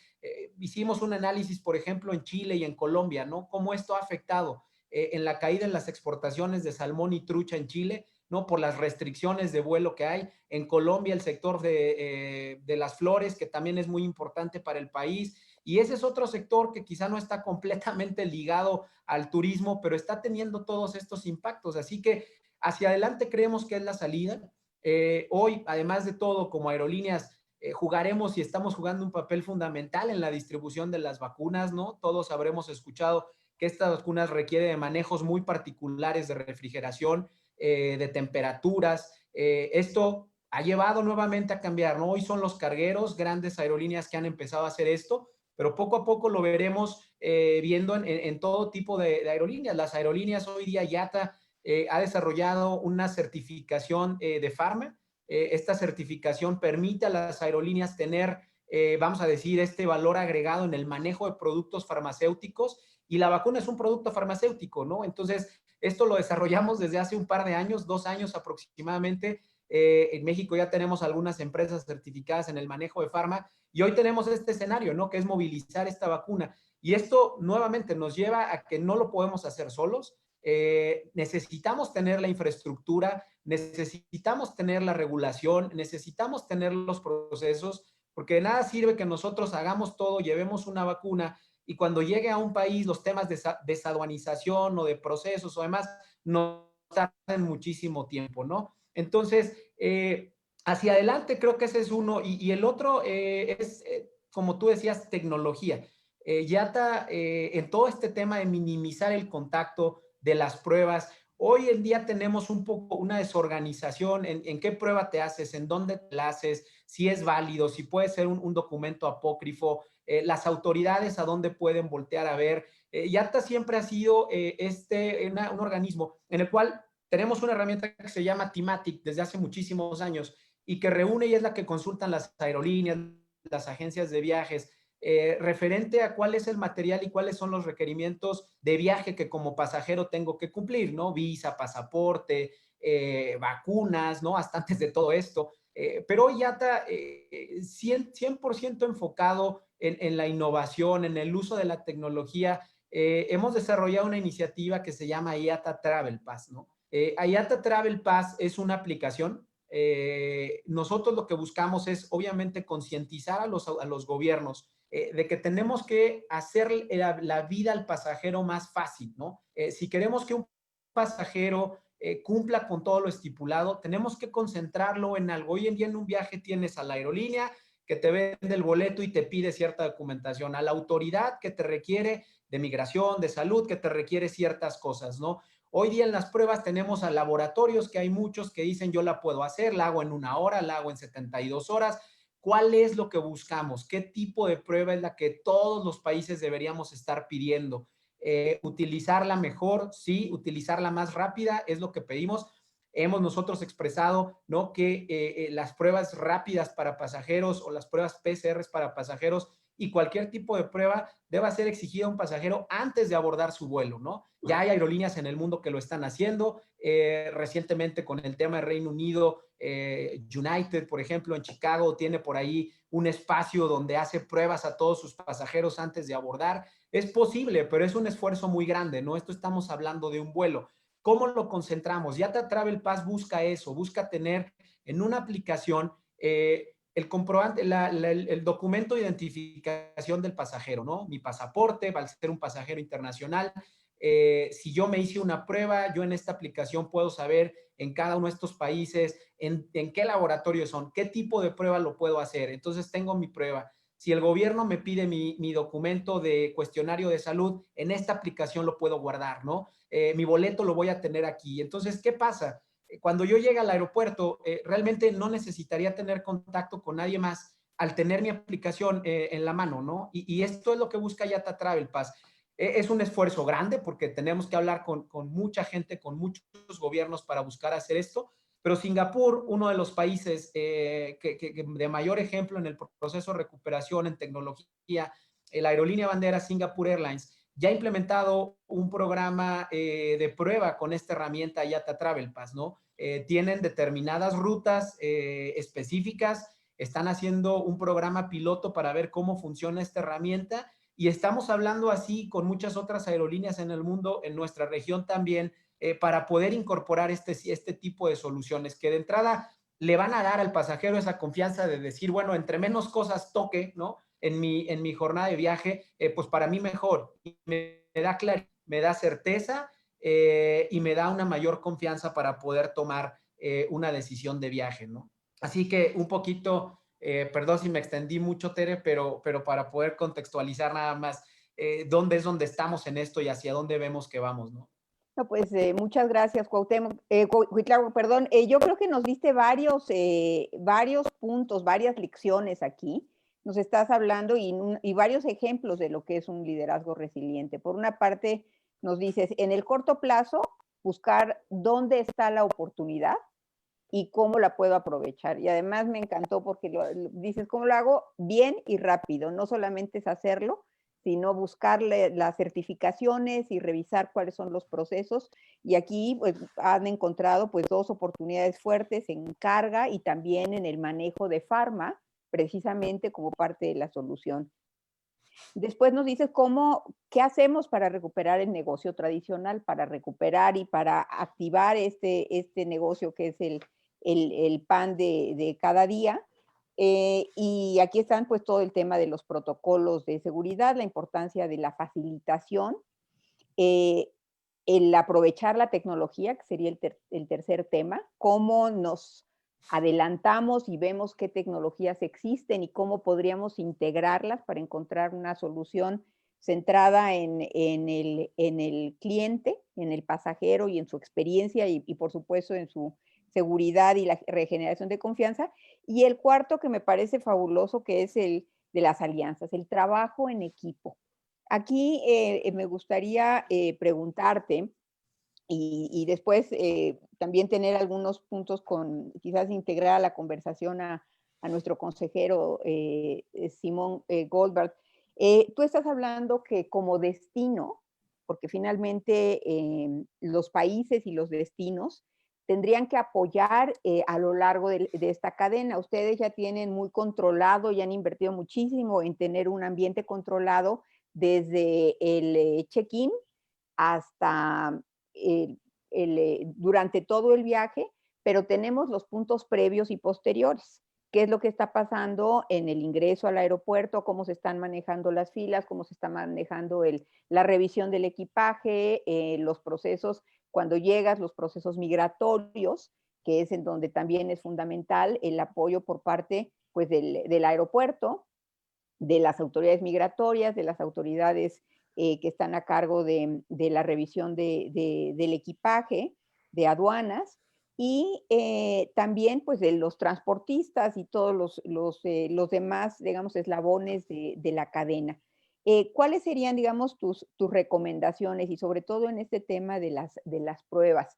Hicimos un análisis, por ejemplo, en Chile y en Colombia, ¿no? Cómo esto ha afectado en la caída en las exportaciones de salmón y trucha en Chile, ¿no? Por las restricciones de vuelo que hay. En Colombia, el sector de las flores, que también es muy importante para el país. Y ese es otro sector que quizá no está completamente ligado al turismo, pero está teniendo todos estos impactos. Así que hacia adelante creemos que es la salida. Hoy, además de todo, como aerolíneas, jugaremos y estamos jugando un papel fundamental en la distribución de las vacunas, ¿no? Todos habremos escuchado que estas vacunas requieren de manejos muy particulares de refrigeración, de temperaturas. Esto ha llevado nuevamente a cambiar, ¿no? Hoy son los cargueros, grandes aerolíneas que han empezado a hacer esto, pero poco a poco lo veremos viendo en todo tipo de aerolíneas. Las aerolíneas hoy día, IATA ha desarrollado una certificación de Pharma. Esta certificación permite a las aerolíneas tener, vamos a decir, este valor agregado en el manejo de productos farmacéuticos, y la vacuna es un producto farmacéutico, ¿no? Entonces, esto lo desarrollamos desde hace un par de años, 2 años aproximadamente. En México ya tenemos algunas empresas certificadas en el manejo de farma y hoy tenemos este escenario, ¿no? Que es movilizar esta vacuna. Y esto nuevamente nos lleva a que no lo podemos hacer solos. Necesitamos tener la infraestructura, necesitamos tener la regulación, necesitamos tener los procesos, porque de nada sirve que nosotros hagamos todo, llevemos una vacuna y cuando llegue a un país los temas de desaduanización o de procesos o demás nos tardan muchísimo tiempo, ¿no? Entonces, hacia adelante creo que ese es uno. Y el otro es, como tú decías, tecnología. YATA, en todo este tema de minimizar el contacto, de las pruebas, hoy en día tenemos un poco una desorganización en qué prueba te haces, en dónde te la haces, si es válido, si puede ser un documento apócrifo, las autoridades a dónde pueden voltear a ver. YATA siempre ha sido un organismo en el cual tenemos una herramienta que se llama Timatic desde hace muchísimos años y que reúne y es la que consultan las aerolíneas, las agencias de viajes, referente a cuál es el material y cuáles son los requerimientos de viaje que como pasajero tengo que cumplir, ¿no? Visa, pasaporte, vacunas, ¿no? Hasta antes de todo esto. Pero IATA 100% enfocado en la innovación, en el uso de la tecnología. Hemos desarrollado una iniciativa que se llama IATA Travel Pass, ¿no? IATA Travel Pass es una aplicación. Nosotros lo que buscamos es obviamente concientizar a los gobiernos de que tenemos que hacer la vida al pasajero más fácil, ¿no? Si queremos que un pasajero cumpla con todo lo estipulado. Tenemos que concentrarlo en algo. Hoy en día en un viaje tienes a la aerolínea que te vende el boleto y te pide cierta documentación, a la autoridad que te requiere de migración, de salud, que te requiere ciertas cosas, ¿no? Hoy día en las pruebas tenemos a laboratorios que hay muchos que dicen yo la puedo hacer, la hago en 1 hora, la hago en 72 horas. ¿Cuál es lo que buscamos? ¿Qué tipo de prueba es la que todos los países deberíamos estar pidiendo? Utilizarla mejor, sí, utilizarla más rápida es lo que pedimos. Hemos nosotros expresado, ¿no?, que las pruebas rápidas para pasajeros o las pruebas PCRs para pasajeros y cualquier tipo de prueba deba ser exigida a un pasajero antes de abordar su vuelo, ¿no? Ya hay aerolíneas en el mundo que lo están haciendo. Recientemente con el tema de Reino Unido, United, por ejemplo, en Chicago, tiene por ahí un espacio donde hace pruebas a todos sus pasajeros antes de abordar. Es posible, pero es un esfuerzo muy grande, ¿no? Esto estamos hablando de un vuelo. ¿Cómo lo concentramos? Yata Travel Pass busca eso, busca tener en una aplicación el comprobante, el documento de identificación del pasajero, ¿no? Mi pasaporte, va a ser un pasajero internacional. Si yo me hice una prueba, yo en esta aplicación puedo saber en cada uno de estos países en qué laboratorio son, qué tipo de prueba lo puedo hacer. Entonces tengo mi prueba. Si el gobierno me pide mi documento de cuestionario de salud, en esta aplicación lo puedo guardar, ¿no? Mi boleto lo voy a tener aquí. Entonces, ¿qué pasa? Cuando yo llegue al aeropuerto, realmente no necesitaría tener contacto con nadie más al tener mi aplicación en la mano, ¿no? Y esto es lo que busca Yata Travel Pass. Es un esfuerzo grande porque tenemos que hablar con mucha gente, con muchos gobiernos para buscar hacer esto, pero Singapur, uno de los países que de mayor ejemplo en el proceso de recuperación en tecnología, la aerolínea bandera Singapore Airlines, ya ha implementado un programa de prueba con esta herramienta Yata Travel Pass, ¿no? Tienen determinadas rutas específicas, están haciendo un programa piloto para ver cómo funciona esta herramienta y estamos hablando así con muchas otras aerolíneas en el mundo, en nuestra región también, para poder incorporar este tipo de soluciones que de entrada le van a dar al pasajero esa confianza de decir, bueno, entre menos cosas toque, ¿no?, en mi jornada de viaje, pues para mí mejor. Y me da claridad, me da certeza y me da una mayor confianza para poder tomar una decisión de viaje, ¿no? Así que un poquito, perdón si me extendí mucho, Tere, pero para poder contextualizar nada más dónde es donde estamos en esto y hacia dónde vemos que vamos, ¿no? No, pues muchas gracias, Cuauhtémoc. Cuitlahua, perdón. Yo creo que nos diste varios puntos, varias lecciones aquí. Nos estás hablando y varios ejemplos de lo que es un liderazgo resiliente. Por una parte, nos dices, en el corto plazo, buscar dónde está la oportunidad y cómo la puedo aprovechar. Y además me encantó porque dices, ¿cómo lo hago? Bien y rápido. No solamente es hacerlo, sino buscarle las certificaciones y revisar cuáles son los procesos. Y aquí pues, han encontrado pues 2 oportunidades fuertes en carga y también en el manejo de farma, precisamente como parte de la solución. Después nos dices qué hacemos para recuperar el negocio tradicional, para recuperar y para activar este negocio que es el pan de cada día. Y aquí están pues todo el tema de los protocolos de seguridad, la importancia de la facilitación, eh, el aprovechar la tecnología, que sería el tercer tema, cómo nos adelantamos y vemos qué tecnologías existen y cómo podríamos integrarlas para encontrar una solución centrada en el cliente, en el pasajero y en su experiencia y por supuesto en su seguridad y la regeneración de confianza. Y el cuarto que me parece fabuloso, que es el de las alianzas, el trabajo en equipo. Aquí me gustaría preguntarte y después también tener algunos puntos quizás integrar a la conversación a nuestro consejero Simón Goldberg. Tú estás hablando que como destino, porque finalmente los países y los destinos tendrían que apoyar a lo largo de esta cadena. Ustedes ya tienen muy controlado, ya han invertido muchísimo en tener un ambiente controlado desde el check-in hasta durante todo el viaje, pero tenemos los puntos previos y posteriores. qué es lo que está pasando en el ingreso al aeropuerto, cómo se están manejando las filas, cómo se está manejando la revisión del equipaje, los procesos, cuando llegas, los procesos migratorios, que es en donde también es fundamental el apoyo por parte pues, del aeropuerto, de las autoridades migratorias, de las autoridades que están a cargo de la revisión del equipaje, de aduanas, y también pues de los transportistas y todos los demás, digamos, eslabones de la cadena. ¿Cuáles serían, digamos, tus recomendaciones y sobre todo en este tema de las pruebas?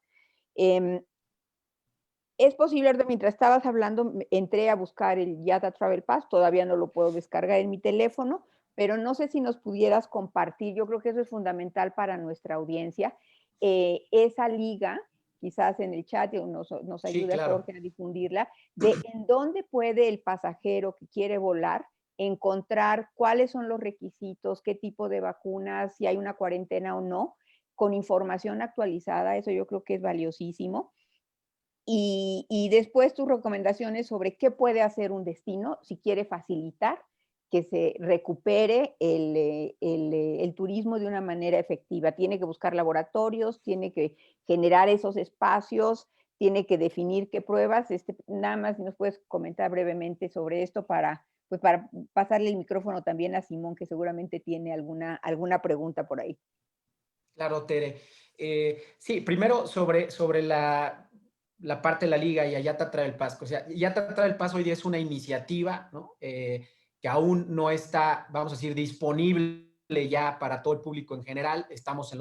Es posible, mientras estabas hablando, entré a buscar el YATA Travel Pass, todavía no lo puedo descargar en mi teléfono, pero no sé si nos pudieras compartir, yo creo que eso es fundamental para nuestra audiencia, esa liga, quizás en el chat nos Sí, ayude claro. Jorge a difundirla, de en dónde puede el pasajero que quiere volar encontrar cuáles son los requisitos, qué tipo de vacunas, si hay una cuarentena o no, con información actualizada, eso yo creo que es valiosísimo. Y después tus recomendaciones sobre qué puede hacer un destino si quiere facilitar que se recupere el turismo de una manera efectiva. Tiene que buscar laboratorios, tiene que generar esos espacios, tiene que definir qué pruebas. Nada más si nos puedes comentar brevemente sobre esto pues para pasarle el micrófono también a Simón, que seguramente tiene alguna pregunta por ahí. Claro, Tere. Sí, primero sobre la parte de la liga y a YATA Travel Pass. O sea, YATA Travel Pass hoy día es una iniciativa, ¿no? Que aún no está, vamos a decir, disponible ya para todo el público en general. Estamos en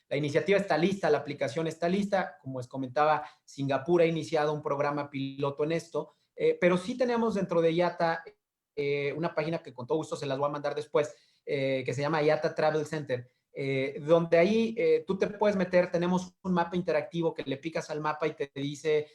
la iniciativa está lista, la aplicación está lista. Como les comentaba, Singapur ha iniciado un programa piloto en esto, pero sí tenemos dentro de YATA una página que con todo gusto se las voy a mandar después, que se llama YATA Travel Center. Donde ahí tú te puedes meter, tenemos un mapa interactivo que le picas al mapa y te dice,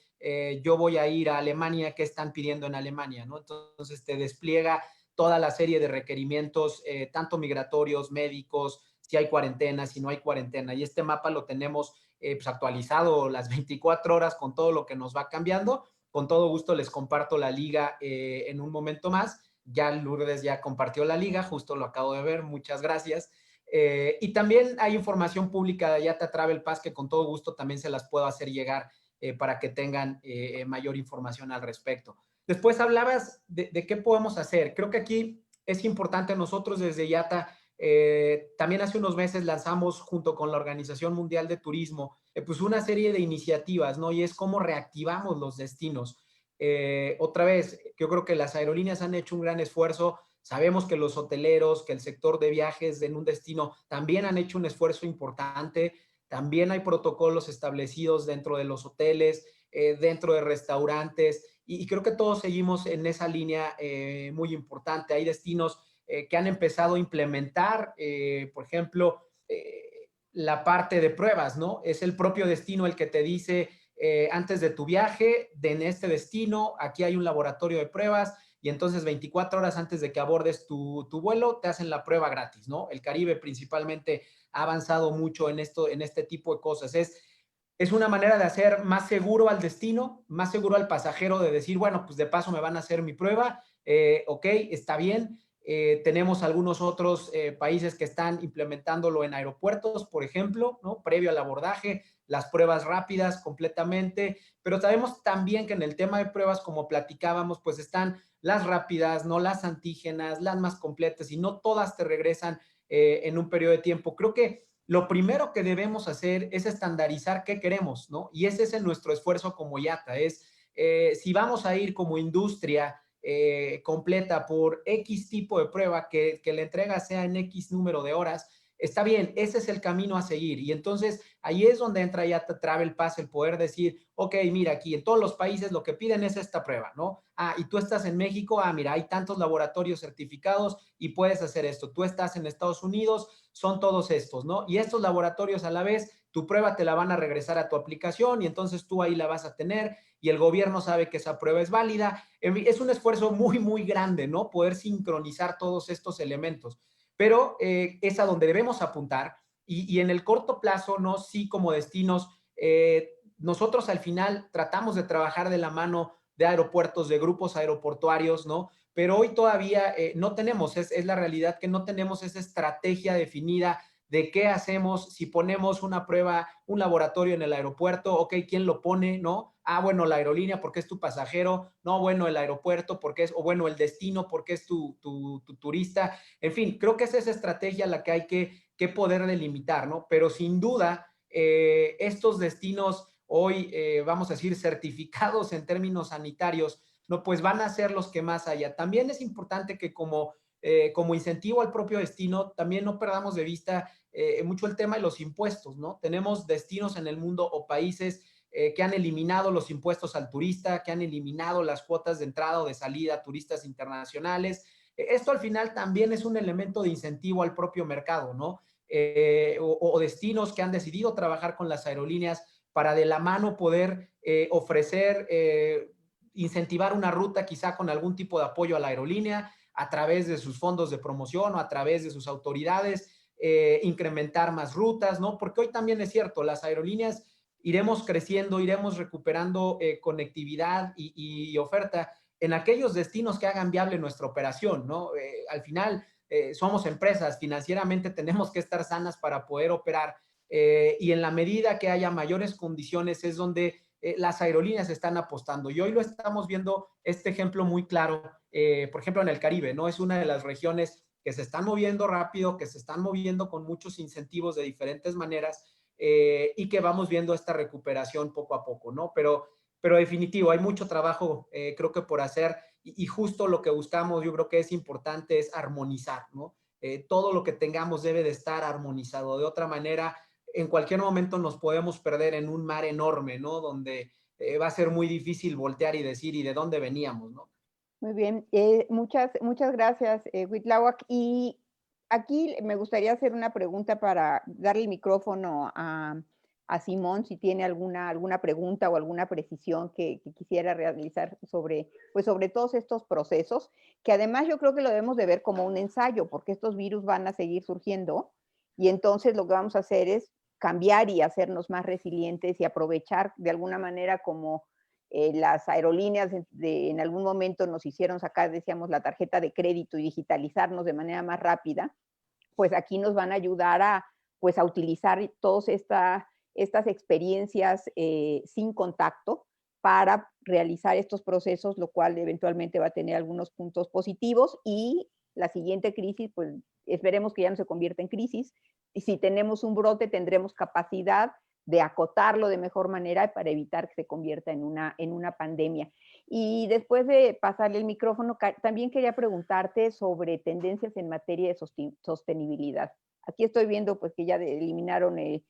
yo voy a ir a Alemania, ¿qué están pidiendo en Alemania? ¿No? Entonces te despliega toda la serie de requerimientos, tanto migratorios, médicos, si hay cuarentena, si no hay cuarentena. Y este mapa lo tenemos pues actualizado las 24 horas con todo lo que nos va cambiando. Con todo gusto les comparto la liga en un momento más. Ya Lourdes ya compartió la liga, justo lo acabo de ver, muchas gracias. Y también hay información pública de YATA Travel Pass que con todo gusto también se las puedo hacer llegar para que tengan mayor información al respecto. Después hablabas de qué podemos hacer. Creo que aquí es importante nosotros desde YATA, también hace unos meses lanzamos junto con la Organización Mundial de Turismo pues una serie de iniciativas, ¿no? Y es cómo reactivamos los destinos. Otra vez, yo creo que las aerolíneas han hecho un gran esfuerzo. Sabemos que los hoteleros, que el sector de viajes en un destino también han hecho un esfuerzo importante. También hay protocolos establecidos dentro de los hoteles, dentro de restaurantes, y creo que todos seguimos en esa línea muy importante. Hay destinos que han empezado a implementar, por ejemplo, la parte de pruebas, ¿no? Es el propio destino el que te dice antes de tu viaje, en este destino, aquí hay un laboratorio de pruebas, y entonces 24 horas antes de que abordes tu vuelo, te hacen la prueba gratis, ¿no? El Caribe principalmente ha avanzado mucho en este tipo de cosas. Es una manera de hacer más seguro al destino, más seguro al pasajero de decir, bueno, pues de paso me van a hacer mi prueba, ok, está bien. Tenemos algunos otros países que están implementándolo en aeropuertos, por ejemplo, ¿no? Previo al abordaje, las pruebas rápidas completamente, pero sabemos también que en el tema de pruebas, como platicábamos, pues están las rápidas, no las antígenas, las más completas, y no todas te regresan en un periodo de tiempo. Creo que lo primero que debemos hacer es estandarizar qué queremos, ¿no? Y ese es nuestro esfuerzo como YATA, es si vamos a ir como industria completa por X tipo de prueba, que la entrega sea en X número de horas, está bien, ese es el camino a seguir. Y entonces ahí es donde entra YATA Travel Pass, el poder decir, ok, mira, aquí en todos los países lo que piden es esta prueba, ¿no? Ah, y tú estás en México, ah, mira, hay tantos laboratorios certificados y puedes hacer esto. Tú estás en Estados Unidos, son todos estos, ¿no? Y estos laboratorios a la vez, tu prueba te la van a regresar a tu aplicación y entonces tú ahí la vas a tener y el gobierno sabe que esa prueba es válida. Es un esfuerzo muy, muy grande, ¿no? Poder sincronizar todos estos elementos, pero es a donde debemos apuntar y en el corto plazo, ¿no? Sí, como destinos, nosotros al final tratamos de trabajar de la mano de aeropuertos, de grupos aeroportuarios, ¿no? Pero hoy todavía no tenemos, es la realidad que no tenemos esa estrategia definida de qué hacemos si ponemos una prueba, un laboratorio en el aeropuerto, ok, ¿quién lo pone? ¿No? Ah, bueno, la aerolínea porque es tu pasajero, no, bueno, el aeropuerto porque es, o bueno, el destino porque es tu turista. En fin, creo que es esa estrategia la que hay que poder delimitar, ¿no? Pero sin duda, estos destinos hoy, vamos a decir, certificados en términos sanitarios, no, pues van a ser los que más haya. También es importante que como incentivo al propio destino, también no perdamos de vista mucho el tema de los impuestos, ¿no? Tenemos destinos en el mundo o países que han eliminado los impuestos al turista, que han eliminado las cuotas de entrada o de salida a turistas internacionales. Esto al final también es un elemento de incentivo al propio mercado, ¿no? O destinos que han decidido trabajar con las aerolíneas para de la mano poder ofrecer, incentivar una ruta quizá con algún tipo de apoyo a la aerolínea a través de sus fondos de promoción o a través de sus autoridades, incrementar más rutas, ¿no? Porque hoy también es cierto, las aerolíneas iremos creciendo, iremos recuperando conectividad y oferta en aquellos destinos que hagan viable nuestra operación, ¿no? Al final, somos empresas, financieramente tenemos que estar sanas para poder operar y en la medida que haya mayores condiciones es donde las aerolíneas están apostando. Y hoy lo estamos viendo, este ejemplo muy claro, por ejemplo, en el Caribe, ¿no? Es una de las regiones que se están moviendo rápido, que se están moviendo con muchos incentivos de diferentes maneras y que vamos viendo esta recuperación poco a poco, ¿no? Pero definitivo, hay mucho trabajo, creo que por hacer y justo lo que buscamos, yo creo que es importante, es armonizar, ¿no? Todo lo que tengamos debe de estar armonizado. De otra manera, en cualquier momento nos podemos perder en un mar enorme, ¿no? Donde va a ser muy difícil voltear y decir, ¿y de dónde veníamos, no? Muy bien, muchas gracias, Cuitláhuac. Y aquí me gustaría hacer una pregunta para darle el micrófono a Simón, si tiene alguna pregunta o alguna precisión que quisiera realizar sobre, pues sobre todos estos procesos, que además yo creo que lo debemos de ver como un ensayo, porque estos virus van a seguir surgiendo y entonces lo que vamos a hacer es cambiar y hacernos más resilientes y aprovechar de alguna manera como las aerolíneas en algún momento nos hicieron sacar, decíamos, la tarjeta de crédito y digitalizarnos de manera más rápida, pues aquí nos van a ayudar a, pues, a utilizar todas estas experiencias sin contacto para realizar estos procesos, lo cual eventualmente va a tener algunos puntos positivos y la siguiente crisis, pues esperemos que ya no se convierta en crisis. Y si tenemos un brote, tendremos capacidad de acotarlo de mejor manera para evitar que se convierta en una pandemia. Y después de pasarle el micrófono, también quería preguntarte sobre tendencias en materia de sostenibilidad. Aquí estoy viendo pues que ya eliminaron el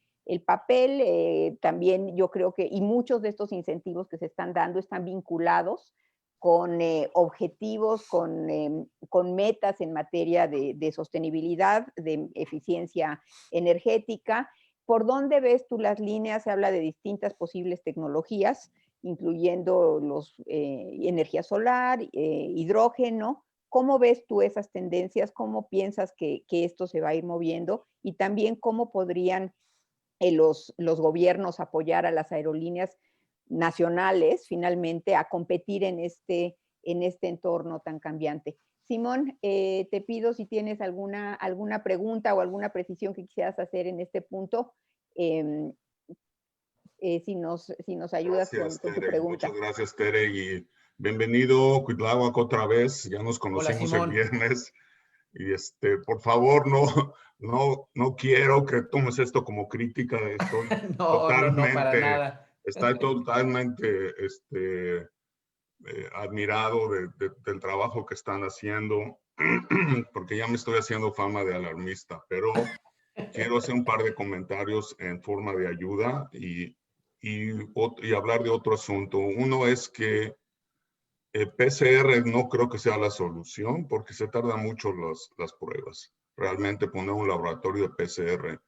papel, también yo creo que, y muchos de estos incentivos que se están dando están vinculados con objetivos, con metas en materia de sostenibilidad, de eficiencia energética. ¿Por dónde ves tú las líneas? Se habla de distintas posibles tecnologías, incluyendo energía solar, hidrógeno. ¿Cómo ves tú esas tendencias? ¿Cómo piensas que esto se va a ir moviendo? Y también cómo podrían los gobiernos apoyar a las aerolíneas nacionales finalmente a competir en este entorno tan cambiante. Simón, te pido si tienes alguna pregunta o alguna precisión que quisieras hacer en este punto, si nos ayudas Gracias, con tu Tere. pregunta. Muchas gracias, Tere, y bienvenido, Cuitláhuac, otra vez. Ya nos Hola, conocimos el Simón. viernes. Y por favor, no quiero que tomes esto como crítica. Estoy No, para nada. totalmente admirado del trabajo que están haciendo, porque ya me estoy haciendo fama de alarmista, pero quiero hacer un par de comentarios en forma de ayuda y hablar de otro asunto. Uno es que PCR no creo que sea la solución porque se tardan mucho las pruebas. Realmente poner un laboratorio de PCR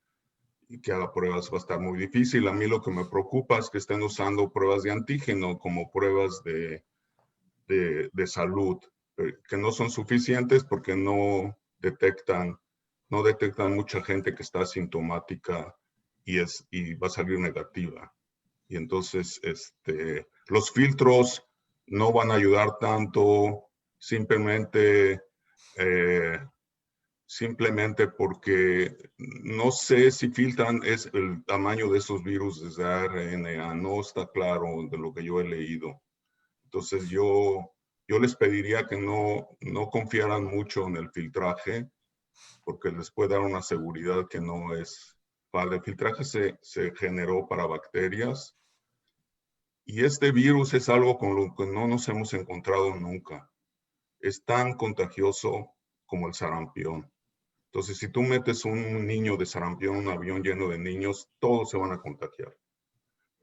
y que haga pruebas va a estar muy difícil. A mí lo que me preocupa es que estén usando pruebas de antígeno como pruebas de salud, que no son suficientes porque no detectan mucha gente que está asintomática y va a salir negativa. Y entonces los filtros no van a ayudar tanto, simplemente porque no sé si filtran es el tamaño de esos virus desde RNA, no está claro de lo que yo he leído. Entonces yo les pediría que no confiaran mucho en el filtraje, porque les puede dar una seguridad que no es. El filtraje se generó para bacterias y este virus es algo con lo que no nos hemos encontrado nunca. Es tan contagioso como el sarampión. Entonces, si tú metes un niño de sarampión en un avión lleno de niños, todos se van a contagiar.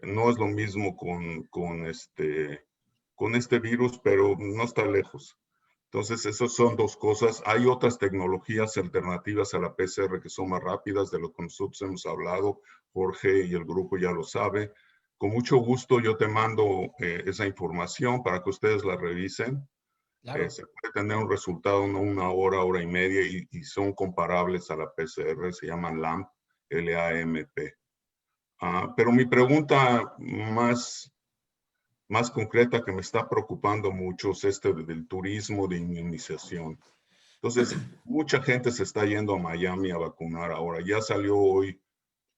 No es lo mismo con este virus, pero no está lejos. Entonces, esas son dos cosas. Hay otras tecnologías alternativas a la PCR que son más rápidas, de lo que nosotros hemos hablado. Jorge y el grupo ya lo sabe. Con mucho gusto yo te mando esa información para que ustedes la revisen. Claro. Se puede tener un resultado en una hora, hora y media, y son comparables a la PCR, se llaman LAMP, L-A-M-P. Pero mi pregunta más concreta que me está preocupando mucho es del turismo de inmunización. Entonces, mucha gente se está yendo a Miami a vacunar ahora. Ya salió hoy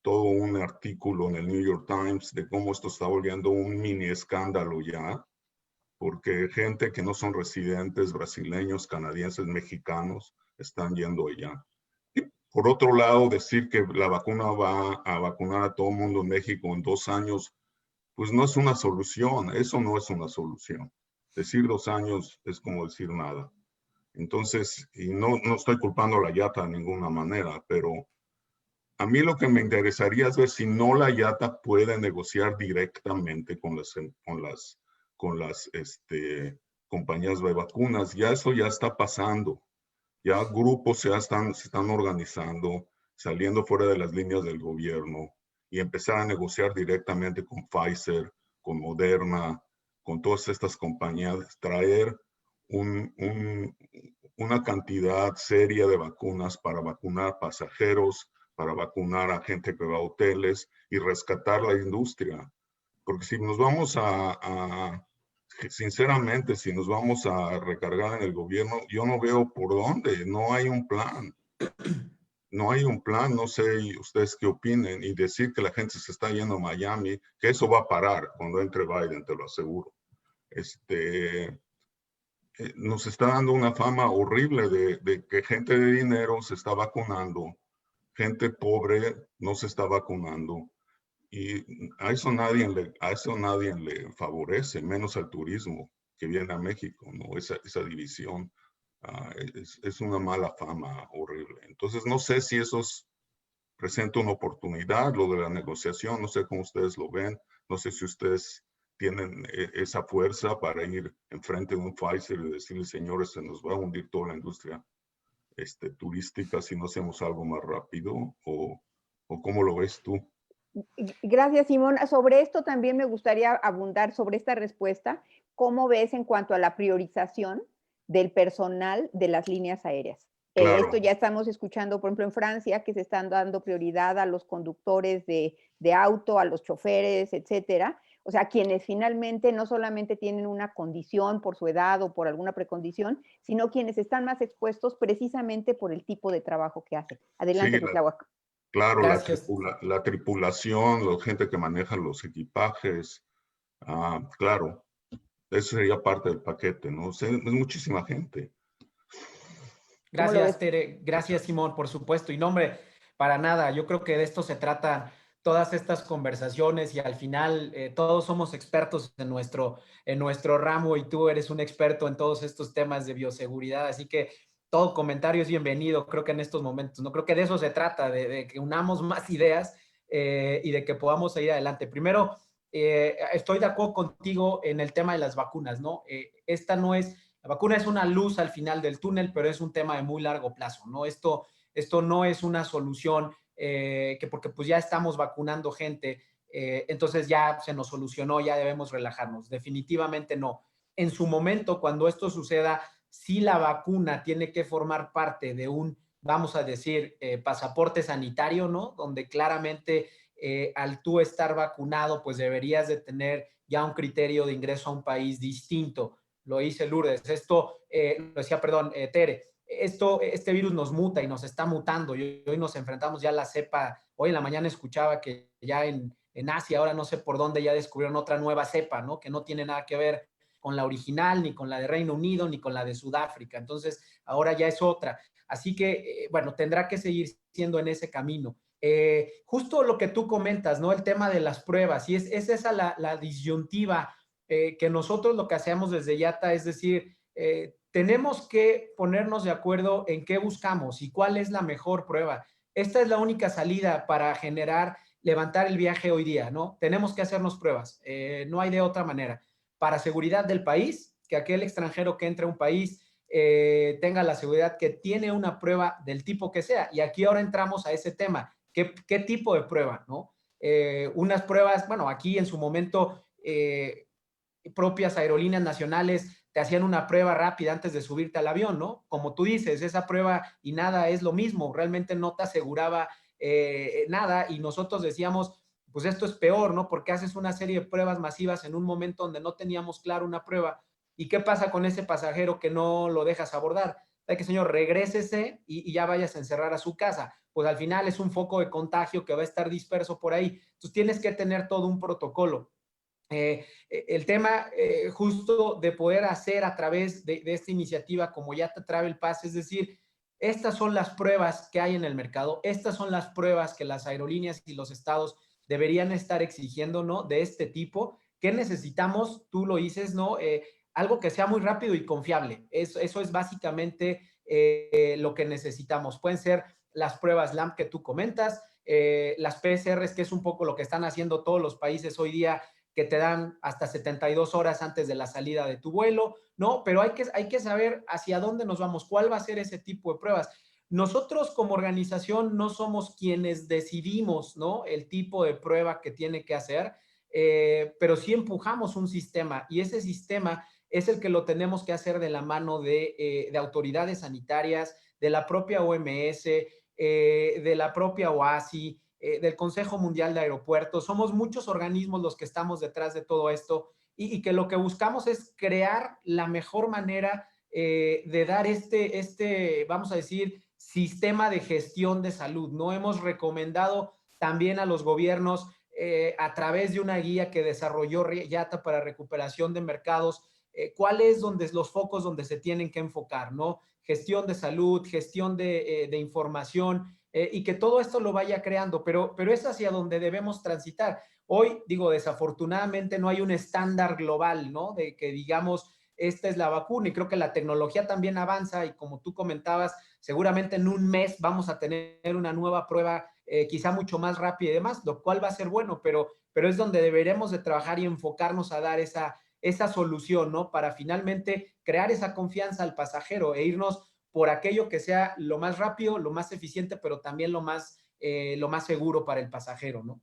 todo un artículo en el New York Times de cómo esto está volviendo un mini escándalo ya, porque gente que no son residentes brasileños, canadienses, mexicanos, están yendo allá. Y por otro lado, decir que la vacuna va a vacunar a todo el mundo en México en 2 años, pues no es una solución, eso no es una solución. Decir 2 años es como decir nada. Entonces, y no estoy culpando a la IATA de ninguna manera, pero a mí lo que me interesaría es ver si no la IATA puede negociar directamente con las compañías de vacunas. Ya eso ya está pasando. Ya grupos se están organizando, saliendo fuera de las líneas del gobierno y empezar a negociar directamente con Pfizer, con Moderna, con todas estas compañías, traer una cantidad seria de vacunas para vacunar pasajeros, para vacunar a gente que va a hoteles y rescatar la industria. Porque si nos vamos sinceramente, si nos vamos a recargar en el gobierno, yo no veo por dónde, no hay un plan. No hay un plan, no sé ustedes qué opinen, y decir que la gente se está yendo a Miami, que eso va a parar cuando entre Biden, te lo aseguro. Nos está dando una fama horrible de que gente de dinero se está vacunando, gente pobre no se está vacunando, y a eso nadie le favorece, menos al turismo que viene a México, ¿no? Esa división es una mala fama horrible. Entonces, no sé si eso presenta una oportunidad, lo de la negociación, no sé cómo ustedes lo ven, no sé si ustedes tienen esa fuerza para ir enfrente de un Pfizer y decirle, señores, se nos va a hundir toda la industria turística si no hacemos algo más rápido, o ¿cómo lo ves tú? Gracias, Simón. Sobre esto también me gustaría abundar sobre esta respuesta. ¿Cómo ves en cuanto a la priorización del personal de las líneas aéreas? Claro. Esto ya estamos escuchando, por ejemplo, en Francia, que se están dando prioridad a los conductores de auto, a los choferes, etcétera. O sea, quienes finalmente no solamente tienen una condición por su edad o por alguna precondición, sino quienes están más expuestos precisamente por el tipo de trabajo que hacen. Adelante, Sí, Cuitláhuac. claro, Gracias. la tripulación, la gente que maneja los equipajes, claro, eso sería parte del paquete, ¿no? O sea, es muchísima gente. ¿Cómo lo Gracias, ves? Tere. Gracias, Simón, por supuesto. Y no, hombre, para nada. Yo creo que de esto se tratan todas estas conversaciones y al final todos somos expertos en nuestro ramo y tú eres un experto en todos estos temas de bioseguridad. Así que todo comentario es bienvenido, creo que en estos momentos. No creo que de eso se trata, de que unamos más ideas y de que podamos seguir adelante. Primero, estoy de acuerdo contigo en el tema de las vacunas, ¿no? La vacuna es una luz al final del túnel, pero es un tema de muy largo plazo, ¿no? Esto no es una solución que porque pues ya estamos vacunando gente, entonces ya se nos solucionó, ya debemos relajarnos. Definitivamente no. En su momento, cuando esto suceda, sí la vacuna tiene que formar parte de un, vamos a decir, pasaporte sanitario, ¿no? Donde claramente al tú estar vacunado, pues deberías de tener ya un criterio de ingreso a un país distinto. Lo dice Lourdes. Esto, lo decía, perdón, Tere. Este virus nos muta y nos está mutando. Y hoy nos enfrentamos ya a la cepa. Hoy en la mañana escuchaba que ya en Asia, ahora no sé por dónde, ya descubrieron otra nueva cepa, ¿no? Que no tiene nada que ver con la original, ni con la de Reino Unido, ni con la de Sudáfrica. Entonces, ahora ya es otra. Así que, bueno, tendrá que seguir siendo en ese camino. Justo lo que tú comentas, ¿no? El tema de las pruebas. Y es esa la disyuntiva que nosotros lo que hacemos desde IATA, es decir, tenemos que ponernos de acuerdo en qué buscamos y cuál es la mejor prueba. Esta es la única salida para levantar el viaje hoy día, ¿no? Tenemos que hacernos pruebas, no hay de otra manera. Para seguridad del país, que aquel extranjero que entre a un país tenga la seguridad que tiene una prueba del tipo que sea. Y aquí ahora entramos a ese tema. ¿Qué tipo de prueba, no? Unas pruebas, bueno, aquí en su momento propias aerolíneas nacionales te hacían una prueba rápida antes de subirte al avión, ¿no? Como tú dices, esa prueba y nada es lo mismo, realmente no te aseguraba nada y nosotros decíamos, pues esto es peor, ¿no? Porque haces una serie de pruebas masivas en un momento donde no teníamos claro una prueba. ¿Y qué pasa con ese pasajero que no lo dejas abordar? ¿Sabe qué, señor? Regrésese y ya vayas a encerrar a su casa. Pues al final es un foco de contagio que va a estar disperso por ahí. Entonces tienes que tener todo un protocolo. El tema justo de poder hacer a través de esta iniciativa como IATA Travel Pass, es decir, estas son las pruebas que hay en el mercado, estas son las pruebas que las aerolíneas y los estados deberían estar exigiendo, ¿no? De este tipo. ¿Qué necesitamos? Tú lo dices, ¿no? Algo que sea muy rápido y confiable. Eso es básicamente lo que necesitamos. Pueden ser las pruebas LAMP que tú comentas, las PCRs, que es un poco lo que están haciendo todos los países hoy día, que te dan hasta 72 horas antes de la salida de tu vuelo, ¿no? Pero hay que saber hacia dónde nos vamos, cuál va a ser ese tipo de pruebas. Nosotros como organización no somos quienes decidimos, ¿no? El tipo de prueba que tiene que hacer, pero sí empujamos un sistema y ese sistema es el que lo tenemos que hacer de la mano de autoridades sanitarias, de la propia OMS, de la propia OASI, del Consejo Mundial de Aeropuertos. Somos muchos organismos los que estamos detrás de todo esto y que lo que buscamos es crear la mejor manera de dar vamos a decir, sistema de gestión de salud. No hemos recomendado también a los gobiernos a través de una guía que desarrolló IATA para recuperación de mercados, cuáles los focos donde se tienen que enfocar, ¿no? Gestión de salud, gestión de información, y que todo esto lo vaya creando, pero es hacia donde debemos transitar. Hoy, digo, desafortunadamente no hay un estándar global, ¿no? De que digamos, esta es la vacuna y creo que la tecnología también avanza y como tú comentabas, seguramente en un mes vamos a tener una nueva prueba quizá mucho más rápida y demás, lo cual va a ser bueno, pero es donde deberemos de trabajar y enfocarnos a dar esa solución, ¿no? Para finalmente crear esa confianza al pasajero e irnos por aquello que sea lo más rápido, lo más eficiente, pero también lo más seguro para el pasajero, ¿no?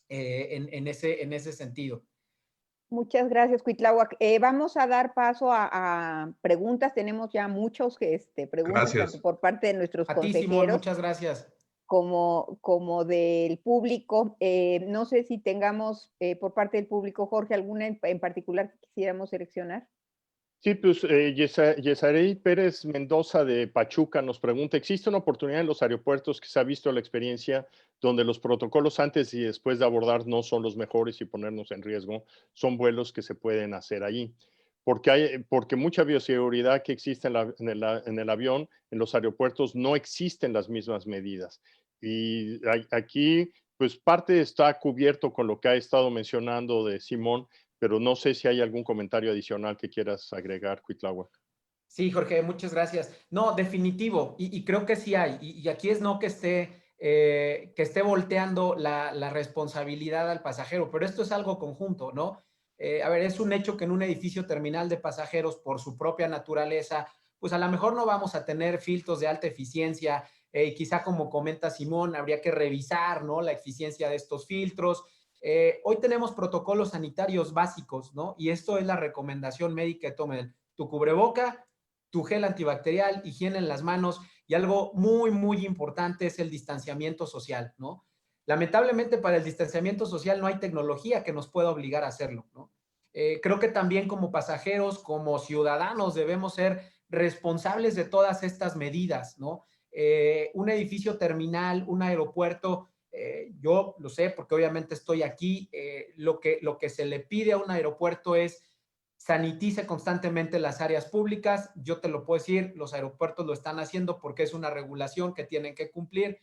En ese sentido. Muchas gracias, Cuitláhuac. Vamos a dar paso a preguntas. Tenemos ya muchos preguntas, Gracias. tanto por parte de nuestros A ti, consejeros. Simón, muchas gracias. Como del público. No sé si tengamos por parte del público, Jorge, alguna en particular que quisiéramos seleccionar. Sí, pues Yesarey Pérez Mendoza de Pachuca nos pregunta, ¿existe una oportunidad en los aeropuertos que se ha visto la experiencia donde los protocolos antes y después de abordar no son los mejores y ponernos en riesgo? Son vuelos que se pueden hacer allí. Porque mucha bioseguridad que existe en el avión, en los aeropuertos, no existen las mismas medidas. Y aquí, pues parte está cubierto con lo que ha estado mencionando de Simón, pero no sé si hay algún comentario adicional que quieras agregar, Cuitláhuac. Sí, Jorge, muchas gracias. No, definitivo, y creo que sí hay, y aquí es no que esté volteando la responsabilidad al pasajero, pero esto es algo conjunto, ¿no? A ver, es un hecho que en un edificio terminal de pasajeros, por su propia naturaleza, pues a lo mejor no vamos a tener filtros de alta eficiencia, quizá como comenta Simón, habría que revisar, ¿no? La eficiencia de estos filtros. Hoy tenemos protocolos sanitarios básicos, ¿no? Y esto es la recomendación médica que tomen tu cubreboca, tu gel antibacterial, higiene en las manos y algo muy, muy importante es el distanciamiento social, ¿no? Lamentablemente para el distanciamiento social no hay tecnología que nos pueda obligar a hacerlo, ¿no? Creo que también como pasajeros, como ciudadanos, debemos ser responsables de todas estas medidas, ¿no? Un edificio terminal, un aeropuerto, yo lo sé porque obviamente estoy aquí, lo que se le pide a un aeropuerto es sanitice constantemente las áreas públicas. Yo te lo puedo decir, los aeropuertos lo están haciendo porque es una regulación que tienen que cumplir.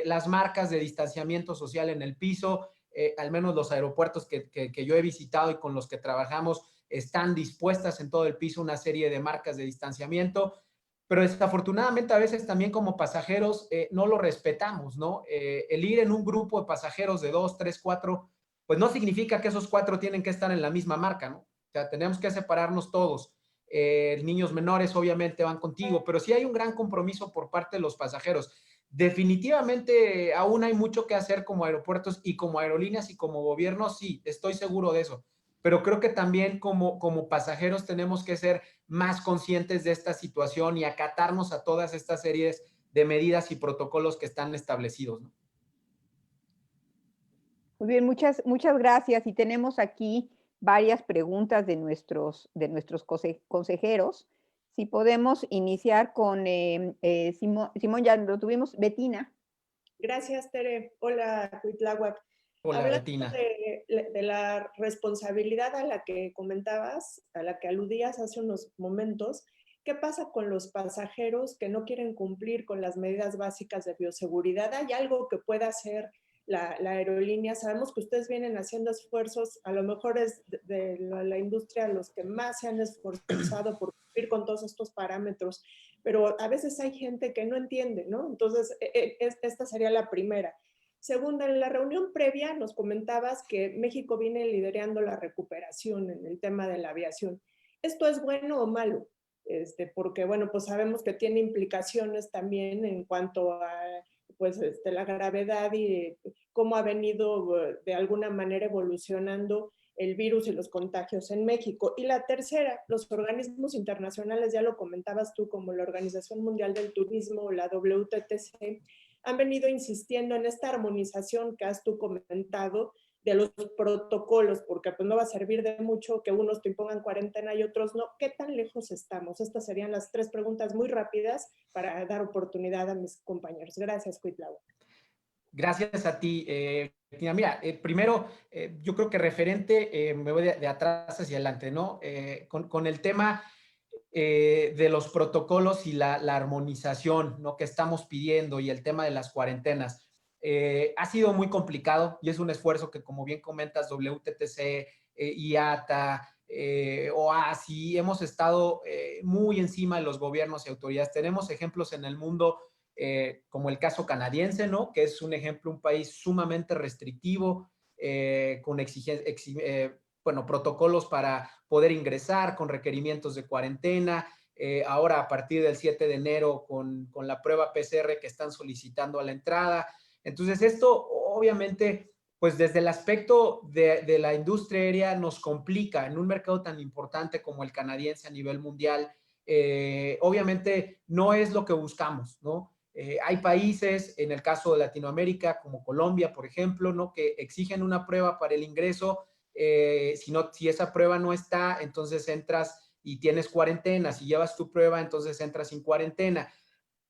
Las marcas de distanciamiento social en el piso, al menos los aeropuertos que yo he visitado y con los que trabajamos, están dispuestas en todo el piso una serie de marcas de distanciamiento, pero desafortunadamente a veces también como pasajeros no lo respetamos, ¿no? El ir en un grupo de pasajeros de 2, 3, 4, pues no significa que esos 4 tienen que estar en la misma marca, ¿no? O sea, tenemos que separarnos todos. Niños menores obviamente van contigo, pero sí hay un gran compromiso por parte de los pasajeros. Definitivamente aún hay mucho que hacer como aeropuertos y como aerolíneas y como gobierno, sí, estoy seguro de eso. Pero creo que también como pasajeros tenemos que ser más conscientes de esta situación y acatarnos a todas estas series de medidas y protocolos que están establecidos, ¿no? Muy bien, muchas gracias. Y tenemos aquí varias preguntas de nuestros consejeros. Si podemos iniciar con Simón, ya lo tuvimos, Betina. Gracias, Tere. Hola, Cuitláhuac. Hola, Hablando Betina. de la responsabilidad a la que comentabas, a la que aludías hace unos momentos, ¿qué pasa con los pasajeros que no quieren cumplir con las medidas básicas de bioseguridad? ¿Hay algo que pueda hacer la aerolínea? Sabemos que ustedes vienen haciendo esfuerzos, a lo mejor es de la industria los que más se han esforzado por cumplir con todos estos parámetros, pero a veces hay gente que no entiende, ¿no? Entonces, esta sería la primera. Segunda, en la reunión previa nos comentabas que México viene liderando la recuperación en el tema de la aviación. ¿Esto es bueno o malo? Porque, bueno, pues sabemos que tiene implicaciones también en cuanto a pues, la gravedad y cómo ha venido de alguna manera evolucionando el virus y los contagios en México. Y la tercera, los organismos internacionales, ya lo comentabas tú, como la Organización Mundial del Turismo o la WTTC, han venido insistiendo en esta armonización que has tú comentado de los protocolos, porque pues no va a servir de mucho que unos te impongan cuarentena y otros no. ¿Qué tan lejos estamos? Estas serían las 3 preguntas muy rápidas para dar oportunidad a mis compañeros. Gracias, Cuitláhuac. Gracias a ti. Mira, primero, yo creo que referente, me voy de atrás hacia adelante, ¿no? Con el tema de los protocolos y la armonización, ¿no?, que estamos pidiendo y el tema de las cuarentenas. Ha sido muy complicado y es un esfuerzo que, como bien comentas, WTTC, IATA, OASI, hemos estado muy encima de los gobiernos y autoridades. Tenemos ejemplos en el mundo como el caso canadiense, ¿no?, que es un ejemplo, un país sumamente restrictivo, con protocolos para poder ingresar, con requerimientos de cuarentena. Ahora, a partir del 7 de enero, con la prueba PCR que están solicitando a la entrada. Entonces, esto obviamente, pues desde el aspecto de la industria aérea nos complica en un mercado tan importante como el canadiense a nivel mundial. Obviamente no es lo que buscamos, ¿no? Hay países, en el caso de Latinoamérica, como Colombia, por ejemplo, ¿no?, que exigen una prueba para el ingreso. Si esa prueba no está, entonces entras y tienes cuarentena. Si llevas tu prueba, entonces entras sin cuarentena.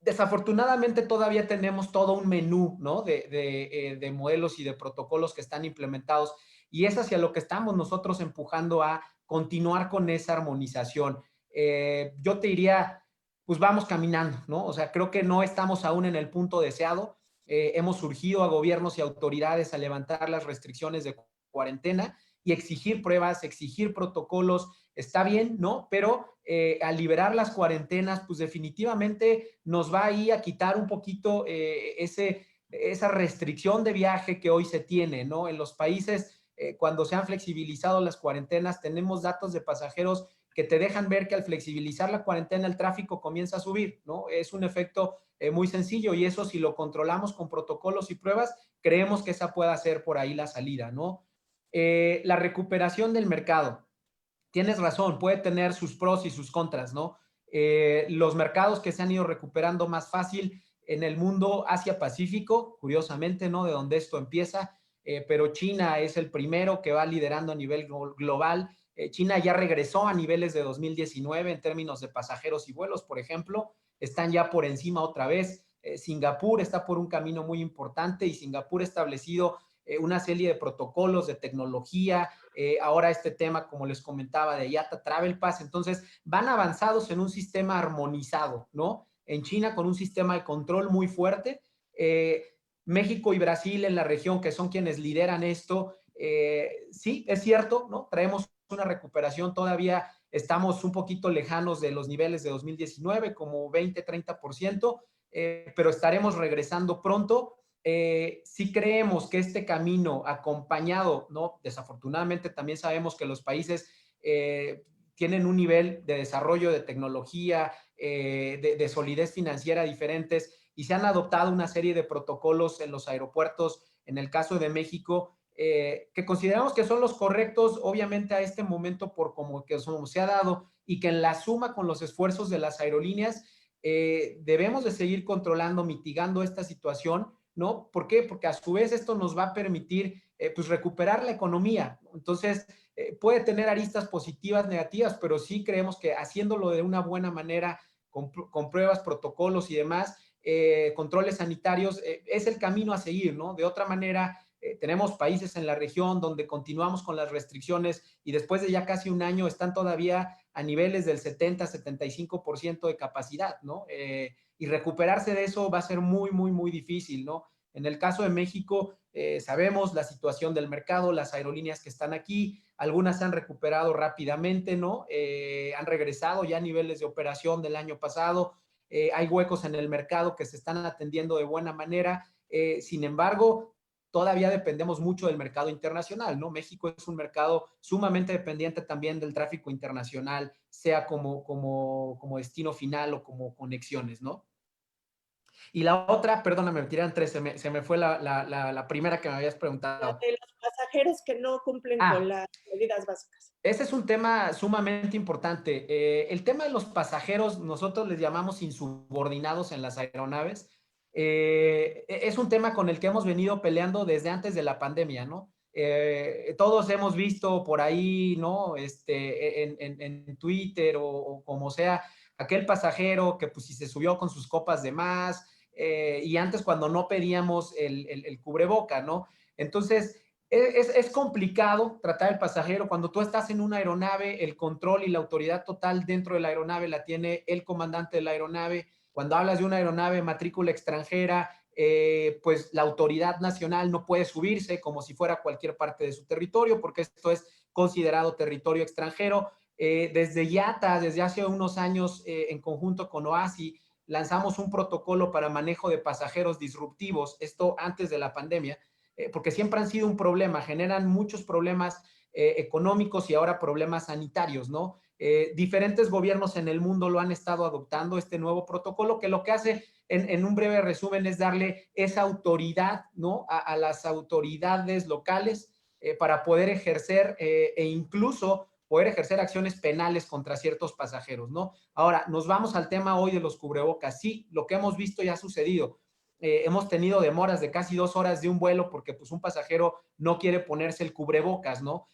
Desafortunadamente todavía tenemos todo un menú, ¿no?, de modelos y de protocolos que están implementados, y es hacia lo que estamos nosotros empujando a continuar con esa armonización. Yo te diría, pues vamos caminando, ¿no? O sea, creo que no estamos aún en el punto deseado. Hemos surgido a gobiernos y autoridades a levantar las restricciones de cuarentena y exigir pruebas, exigir protocolos. Está bien, ¿no? Pero al liberar las cuarentenas, pues definitivamente nos va ahí a quitar un poquito esa restricción de viaje que hoy se tiene, ¿no? En los países, cuando se han flexibilizado las cuarentenas, tenemos datos de pasajeros que te dejan ver que al flexibilizar la cuarentena el tráfico comienza a subir, ¿no? Es un efecto muy sencillo, y eso, si lo controlamos con protocolos y pruebas, creemos que esa pueda ser por ahí la salida, ¿no? La recuperación del mercado. Tienes razón, puede tener sus pros y sus contras, ¿no? Los mercados que se han ido recuperando más fácil en el mundo Asia-Pacífico, curiosamente, ¿no? De donde esto empieza, pero China es el primero que va liderando a nivel global. China ya regresó a niveles de 2019 en términos de pasajeros y vuelos, por ejemplo, están ya por encima otra vez. Singapur está por un camino muy importante y Singapur ha establecido una serie de protocolos de tecnología, ahora este tema, como les comentaba, de IATA Travel Pass. Entonces, van avanzados en un sistema armonizado, ¿no? En China con un sistema de control muy fuerte. México y Brasil en la región, que son quienes lideran esto, sí, es cierto, ¿no? Traemos una recuperación, todavía estamos un poquito lejanos de los niveles de 2019, como 20-30%, pero estaremos regresando pronto. Sí creemos que este camino acompañado, ¿no? Desafortunadamente también sabemos que los países tienen un nivel de desarrollo de tecnología, de solidez financiera diferentes y se han adoptado una serie de protocolos en los aeropuertos, en el caso de México, que consideramos que son los correctos, obviamente a este momento por como se ha dado y que en la suma con los esfuerzos de las aerolíneas debemos de seguir controlando, mitigando esta situación, ¿no? ¿Por qué? Porque a su vez esto nos va a permitir pues recuperar la economía. Entonces, puede tener aristas positivas, negativas, pero sí creemos que haciéndolo de una buena manera, con pruebas, protocolos y demás, controles sanitarios, es el camino a seguir, ¿no? De otra manera, tenemos países en la región donde continuamos con las restricciones y después de ya casi un año están todavía a niveles del 70-75% de capacidad, ¿no? Y recuperarse de eso va a ser muy, muy, muy difícil, ¿no? En el caso de México, sabemos la situación del mercado, las aerolíneas que están aquí, algunas se han recuperado rápidamente, ¿no? Han regresado ya a niveles de operación del año pasado, hay huecos en el mercado que se están atendiendo de buena manera, sin embargo, todavía dependemos mucho del mercado internacional, ¿no? México es un mercado sumamente dependiente también del tráfico internacional, sea como destino final o como conexiones, ¿no? Y la otra, perdóname, me tiran tres, se me fue la primera que me habías preguntado. De los pasajeros que no cumplen con las medidas básicas. Ese es un tema sumamente importante. El tema de los pasajeros, nosotros les llamamos insubordinados en las aeronaves. Es un tema con el que hemos venido peleando desde antes de la pandemia, ¿no? Todos hemos visto por ahí, ¿no? En Twitter o como sea, aquel pasajero que pues si se subió con sus copas de más, y antes cuando no pedíamos el cubreboca, ¿no? Entonces, es complicado tratar al pasajero. Cuando tú estás en una aeronave, el control y la autoridad total dentro de la aeronave la tiene el comandante de la aeronave. Cuando hablas de una aeronave matrícula extranjera, pues la autoridad nacional no puede subirse como si fuera cualquier parte de su territorio, porque esto es considerado territorio extranjero. Desde IATA, desde hace unos años, en conjunto con OASI, lanzamos un protocolo para manejo de pasajeros disruptivos, esto antes de la pandemia, porque siempre han sido un problema, generan muchos problemas económicos y ahora problemas sanitarios, ¿no? Diferentes gobiernos en el mundo lo han estado adoptando, este nuevo protocolo, que lo que hace, en un breve resumen, es darle esa autoridad, ¿no? A las autoridades locales para poder ejercer e incluso poder ejercer acciones penales contra ciertos pasajeros, ¿no? Ahora, nos vamos al tema hoy de los cubrebocas. Sí, lo que hemos visto ya ha sucedido. Hemos tenido demoras de casi 2 horas de un vuelo porque pues un pasajero no quiere ponerse el cubrebocas, ¿no?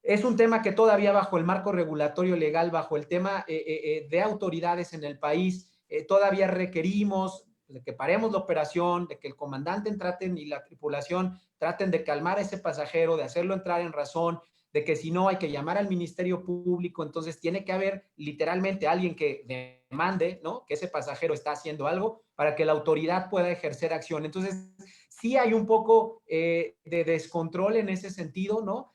Es un tema que todavía bajo el marco regulatorio legal, bajo el tema de autoridades en el país, todavía requerimos de que paremos la operación, de que el comandante traten y la tripulación traten de calmar a ese pasajero, de hacerlo entrar en razón, de que si no hay que llamar al Ministerio Público, entonces tiene que haber literalmente alguien que demande, ¿no? Que ese pasajero está haciendo algo para que la autoridad pueda ejercer acción. Entonces, sí hay un poco de descontrol en ese sentido, ¿no?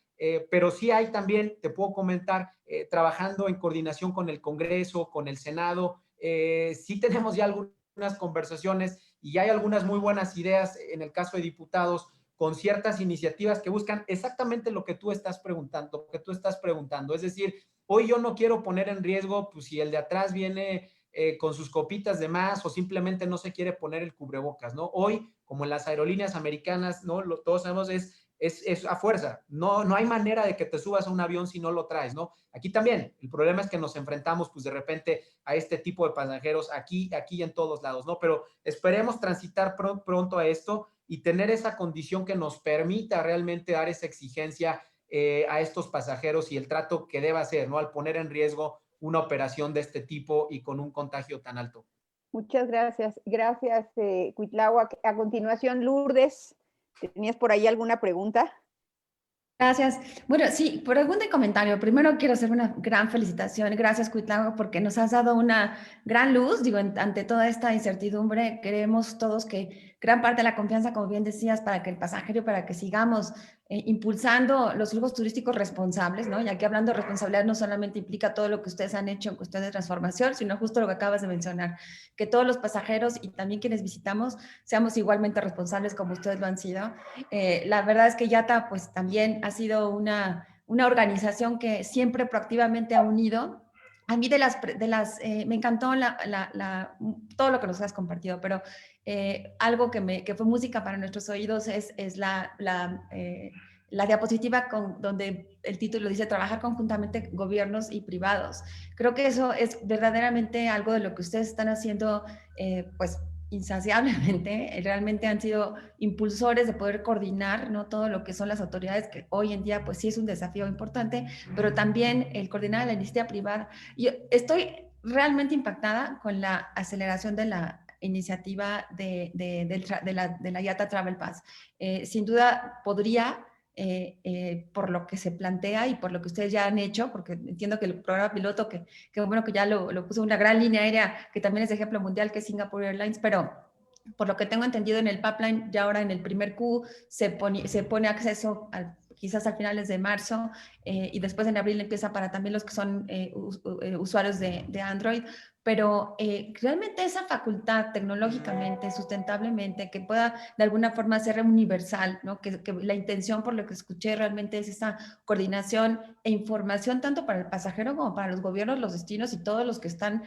Pero sí hay también, te puedo comentar, trabajando en coordinación con el Congreso, con el Senado, sí tenemos ya algunas conversaciones y ya hay algunas muy buenas ideas en el caso de diputados con ciertas iniciativas que buscan exactamente lo que tú estás preguntando, es decir, hoy yo no quiero poner en riesgo, pues si el de atrás viene con sus copitas de más o simplemente no se quiere poner el cubrebocas, ¿no? Hoy, como en las aerolíneas americanas, ¿no? Todos sabemos, es es a fuerza. No hay manera de que te subas a un avión si no lo traes, ¿no? Aquí también, el problema es que nos enfrentamos, pues, de repente a este tipo de pasajeros aquí y en todos lados, ¿no? Pero esperemos transitar pronto a esto y tener esa condición que nos permita realmente dar esa exigencia a estos pasajeros y el trato que deba hacer, ¿no? Al poner en riesgo una operación de este tipo y con un contagio tan alto. Muchas gracias. Gracias, Cuitláhuac. A continuación, Lourdes, ¿tenías por ahí alguna pregunta? Gracias. Bueno, sí, pregunta y comentario. Primero quiero hacer una gran felicitación. Gracias, Cuitláhuac, porque nos has dado una gran luz. Digo, ante toda esta incertidumbre, queremos todos que gran parte de la confianza, como bien decías, para que el pasajero, para que sigamos impulsando los flujos turísticos responsables, ¿no? Y aquí hablando de responsabilidad no solamente implica todo lo que ustedes han hecho en cuestión de transformación, sino justo lo que acabas de mencionar, que todos los pasajeros y también quienes visitamos seamos igualmente responsables como ustedes lo han sido. La verdad es que IATA pues también ha sido una organización que siempre proactivamente ha unido. A mí me encantó todo lo que nos has compartido, pero algo que fue música para nuestros oídos es la diapositiva donde el título dice trabajar conjuntamente gobiernos y privados. Creo que eso es verdaderamente algo de lo que ustedes están haciendo, pues insaciablemente. Realmente han sido impulsores de poder coordinar, ¿no? Todo lo que son las autoridades, que hoy en día pues sí es un desafío importante, pero también el coordinar la iniciativa privada. Yo estoy realmente impactada con la aceleración de la iniciativa de la IATA Travel Pass. Sin duda podría, por lo que se plantea y por lo que ustedes ya han hecho, porque entiendo que el programa piloto, que bueno que ya lo puso una gran línea aérea, que también es ejemplo mundial, que es Singapore Airlines, pero por lo que tengo entendido en el pipeline, ya ahora en el primer Q se pone acceso quizás a finales de marzo, y después en abril empieza para también los que son usuarios de Android, pero realmente esa facultad tecnológicamente, sustentablemente, que pueda de alguna forma ser universal, ¿no? Que la intención, por lo que escuché, realmente es esa coordinación e información tanto para el pasajero como para los gobiernos, los destinos y todos los que están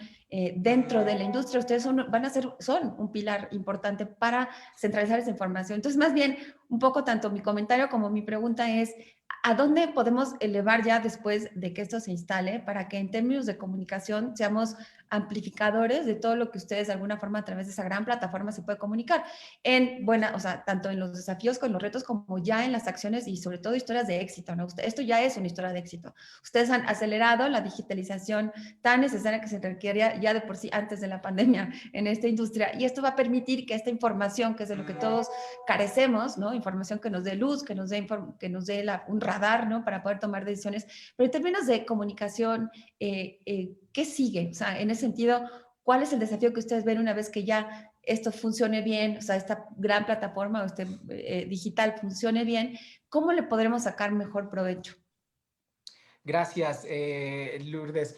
dentro de la industria. Ustedes son un pilar importante para centralizar esa información. Entonces, más bien, un poco tanto mi comentario como mi pregunta es, ¿a dónde podemos elevar ya después de que esto se instale para que en términos de comunicación seamos amplificadores de todo lo que ustedes de alguna forma a través de esa gran plataforma se puede comunicar? O sea, tanto en los desafíos con los retos como ya en las acciones y sobre todo historias de éxito, ¿no? Esto ya es una historia de éxito. Ustedes han acelerado la digitalización tan necesaria que se requería ya de por sí antes de la pandemia en esta industria, y esto va a permitir que esta información, que es de lo que todos carecemos, ¿no? Información que nos dé luz, que nos dé un radar, ¿no? Para poder tomar decisiones. Pero en términos de comunicación, ¿qué sigue? O sea, en ese sentido, ¿cuál es el desafío que ustedes ven una vez que ya esto funcione bien? O sea, esta gran plataforma o digital funcione bien, ¿cómo le podremos sacar mejor provecho? Gracias, Lourdes.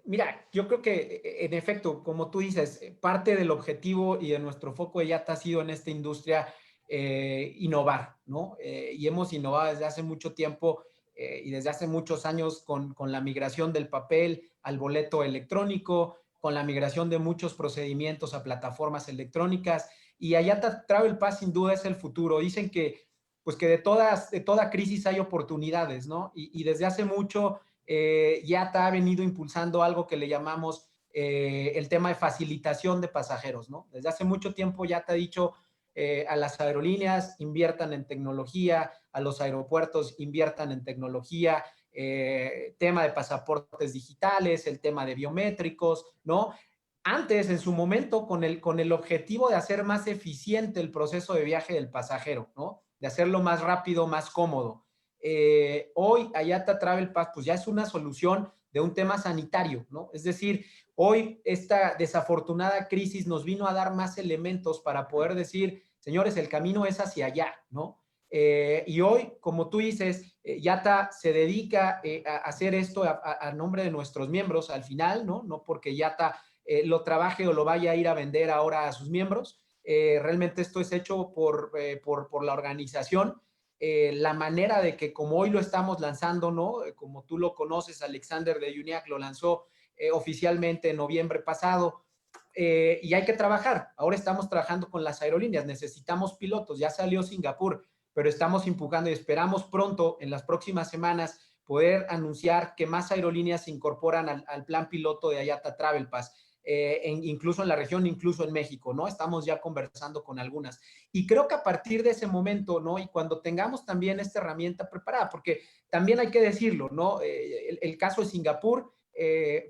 Mira, yo creo que en efecto, como tú dices, parte del objetivo y de nuestro foco de IATA ha sido en esta industria innovar, ¿no? Y hemos innovado desde hace mucho tiempo y desde hace muchos años con la migración del papel al boleto electrónico, con la migración de muchos procedimientos a plataformas electrónicas, y IATA Travel Pass sin duda es el futuro. Dicen que pues que de toda crisis hay oportunidades, ¿no? Y desde hace mucho IATA ha venido impulsando algo que le llamamos el tema de facilitación de pasajeros, ¿no? Desde hace mucho tiempo IATA ha dicho a las aerolíneas inviertan en tecnología, a los aeropuertos inviertan en tecnología, tema de pasaportes digitales, el tema de biométricos, ¿no? Antes, en su momento, con el objetivo de hacer más eficiente el proceso de viaje del pasajero, ¿no? De hacerlo más rápido, más cómodo. Hoy, IATA Travel Pass, pues ya es una solución de un tema sanitario, ¿no? Es decir, hoy esta desafortunada crisis nos vino a dar más elementos para poder decir, señores, el camino es hacia allá, ¿no? Y hoy, como tú dices, IATA se dedica a hacer esto a nombre de nuestros miembros al final, ¿no? No porque IATA lo trabaje o lo vaya a ir a vender ahora a sus miembros. Realmente esto es hecho por la organización. La manera de que como hoy lo estamos lanzando, ¿no? Como tú lo conoces, Alexander de UNIAC lo lanzó oficialmente en noviembre pasado, y hay que trabajar. Ahora estamos trabajando con las aerolíneas, necesitamos pilotos, ya salió Singapur, pero estamos empujando y esperamos pronto, en las próximas semanas, poder anunciar que más aerolíneas se incorporan al plan piloto de IATA Travel Pass, incluso en la región, incluso en México, ¿no? Estamos ya conversando con algunas. Y creo que a partir de ese momento, ¿no? Y cuando tengamos también esta herramienta preparada, porque también hay que decirlo, ¿no? El caso de Singapur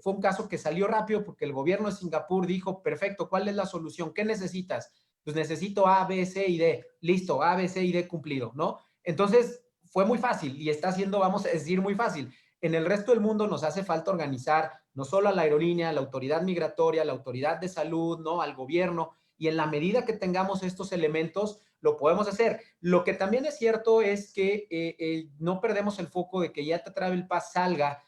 fue un caso que salió rápido porque el gobierno de Singapur dijo, perfecto, ¿cuál es la solución? ¿Qué necesitas? Pues necesito A, B, C y D. Listo, A, B, C y D cumplido, ¿no? Entonces, fue muy fácil y está siendo, vamos a decir, muy fácil. En el resto del mundo nos hace falta organizar no solo a la aerolínea, a la autoridad migratoria, a la autoridad de salud, ¿no? Al gobierno, y en la medida que tengamos estos elementos, lo podemos hacer. Lo que también es cierto es que no perdemos el foco de que IATA Travel Pass salga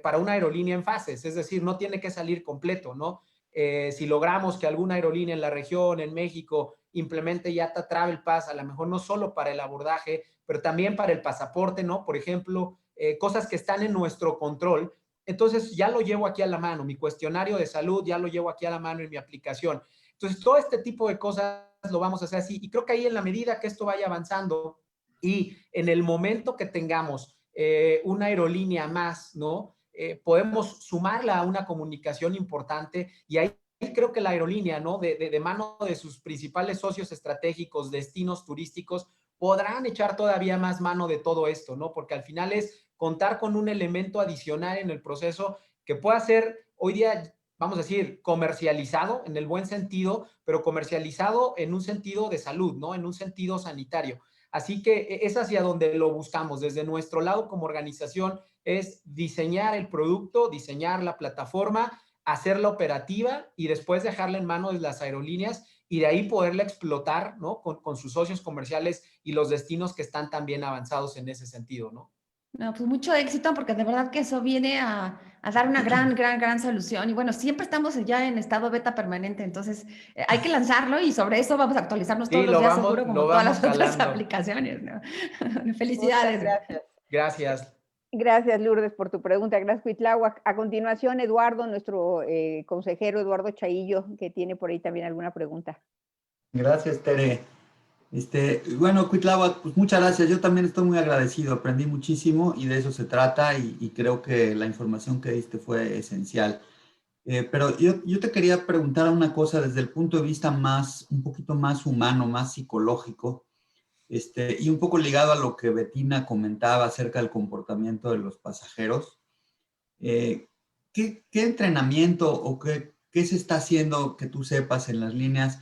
para una aerolínea en fases, es decir, no tiene que salir completo, ¿no? Si logramos que alguna aerolínea en la región, en México, implemente IATA Travel Pass, a lo mejor no solo para el abordaje, pero también para el pasaporte, ¿no? Por ejemplo, cosas que están en nuestro control. Entonces, ya lo llevo aquí a la mano. Mi cuestionario de salud ya lo llevo aquí a la mano en mi aplicación. Entonces, todo este tipo de cosas lo vamos a hacer así. Y creo que ahí en la medida que esto vaya avanzando y en el momento que tengamos una aerolínea más, ¿no? Podemos sumarla a una comunicación importante y ahí creo que la aerolínea, ¿no? De mano de sus principales socios estratégicos, destinos turísticos, podrán echar todavía más mano de todo esto, ¿no? Porque al final es contar con un elemento adicional en el proceso que pueda ser hoy día, vamos a decir, comercializado en el buen sentido, pero comercializado en un sentido de salud, ¿no? En un sentido sanitario. Así que es hacia donde lo buscamos. Desde nuestro lado como organización es diseñar el producto, diseñar la plataforma, hacerla operativa y después dejarla en manos de las aerolíneas y de ahí poderla explotar, ¿no? Con sus socios comerciales y los destinos que están también avanzados en ese sentido, ¿no? No, pues mucho éxito porque de verdad que eso viene a dar una gran solución. Y bueno, siempre estamos ya en estado beta permanente, entonces hay que lanzarlo y sobre eso vamos a actualizarnos todos Sí, los días seguro como lo todas vamos las otras jalando. aplicaciones, ¿no? Muchas Felicidades. gracias. Gracias. Gracias, Lourdes, por tu pregunta. Gracias, Cuitláhuac. A continuación, Eduardo, nuestro consejero Eduardo Chaillo, que tiene por ahí también alguna pregunta. Gracias, Tere. Bueno, Cuitláhuac, pues muchas gracias. Yo también estoy muy agradecido. Aprendí muchísimo y de eso se trata y creo que la información que diste fue esencial. Pero yo te quería preguntar una cosa desde el punto de vista un poquito más humano, más psicológico, y un poco ligado a lo que Bettina comentaba acerca del comportamiento de los pasajeros. ¿Qué entrenamiento o qué se está haciendo que tú sepas en las líneas?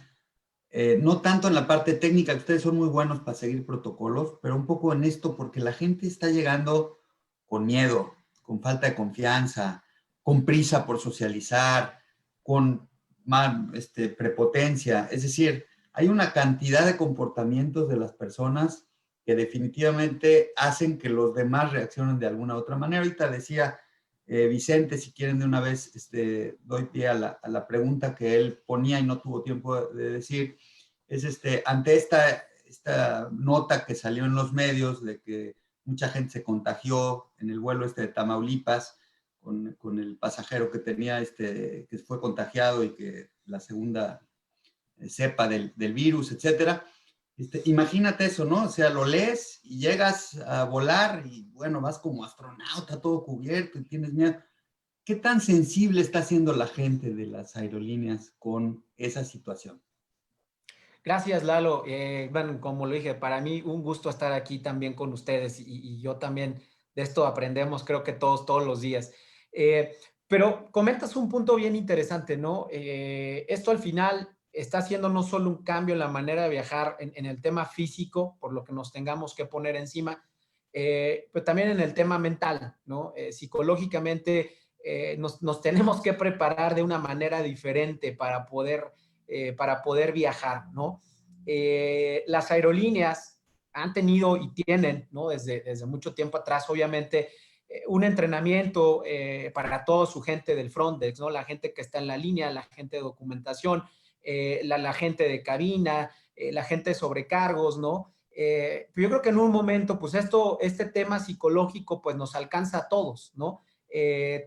No tanto en la parte técnica, que ustedes son muy buenos para seguir protocolos, pero un poco en esto porque la gente está llegando con miedo, con falta de confianza, con prisa por socializar, con más prepotencia. Es decir, hay una cantidad de comportamientos de las personas que definitivamente hacen que los demás reaccionen de alguna u otra manera. Ahorita decía Vicente, si quieren de una vez, doy pie a la pregunta que él ponía y no tuvo tiempo de decir, es ante esta nota que salió en los medios de que mucha gente se contagió en el vuelo de Tamaulipas con el pasajero que tenía, que fue contagiado y que la segunda cepa del virus, etcétera. Imagínate eso, ¿no? O sea, lo lees y llegas a volar y, bueno, vas como astronauta, todo cubierto y tienes miedo. ¿Qué tan sensible está siendo la gente de las aerolíneas con esa situación? Gracias, Lalo. Bueno, como lo dije, para mí un gusto estar aquí también con ustedes y yo también de esto aprendemos, creo que todos los días. Pero comentas un punto bien interesante, ¿no? Esto al final está haciendo no solo un cambio en la manera de viajar en el tema físico, por lo que nos tengamos que poner encima, pero también en el tema mental, ¿no? Psicológicamente nos tenemos que preparar de una manera diferente para poder viajar, ¿no? Las aerolíneas han tenido y tienen, ¿no? Desde mucho tiempo atrás, obviamente, un entrenamiento para toda su gente del front desk, ¿no? La gente que está en la línea, la gente de documentación, la gente de cabina, la gente de sobrecargos, ¿no? Yo creo que en un momento, pues este tema psicológico, pues nos alcanza a todos, ¿no?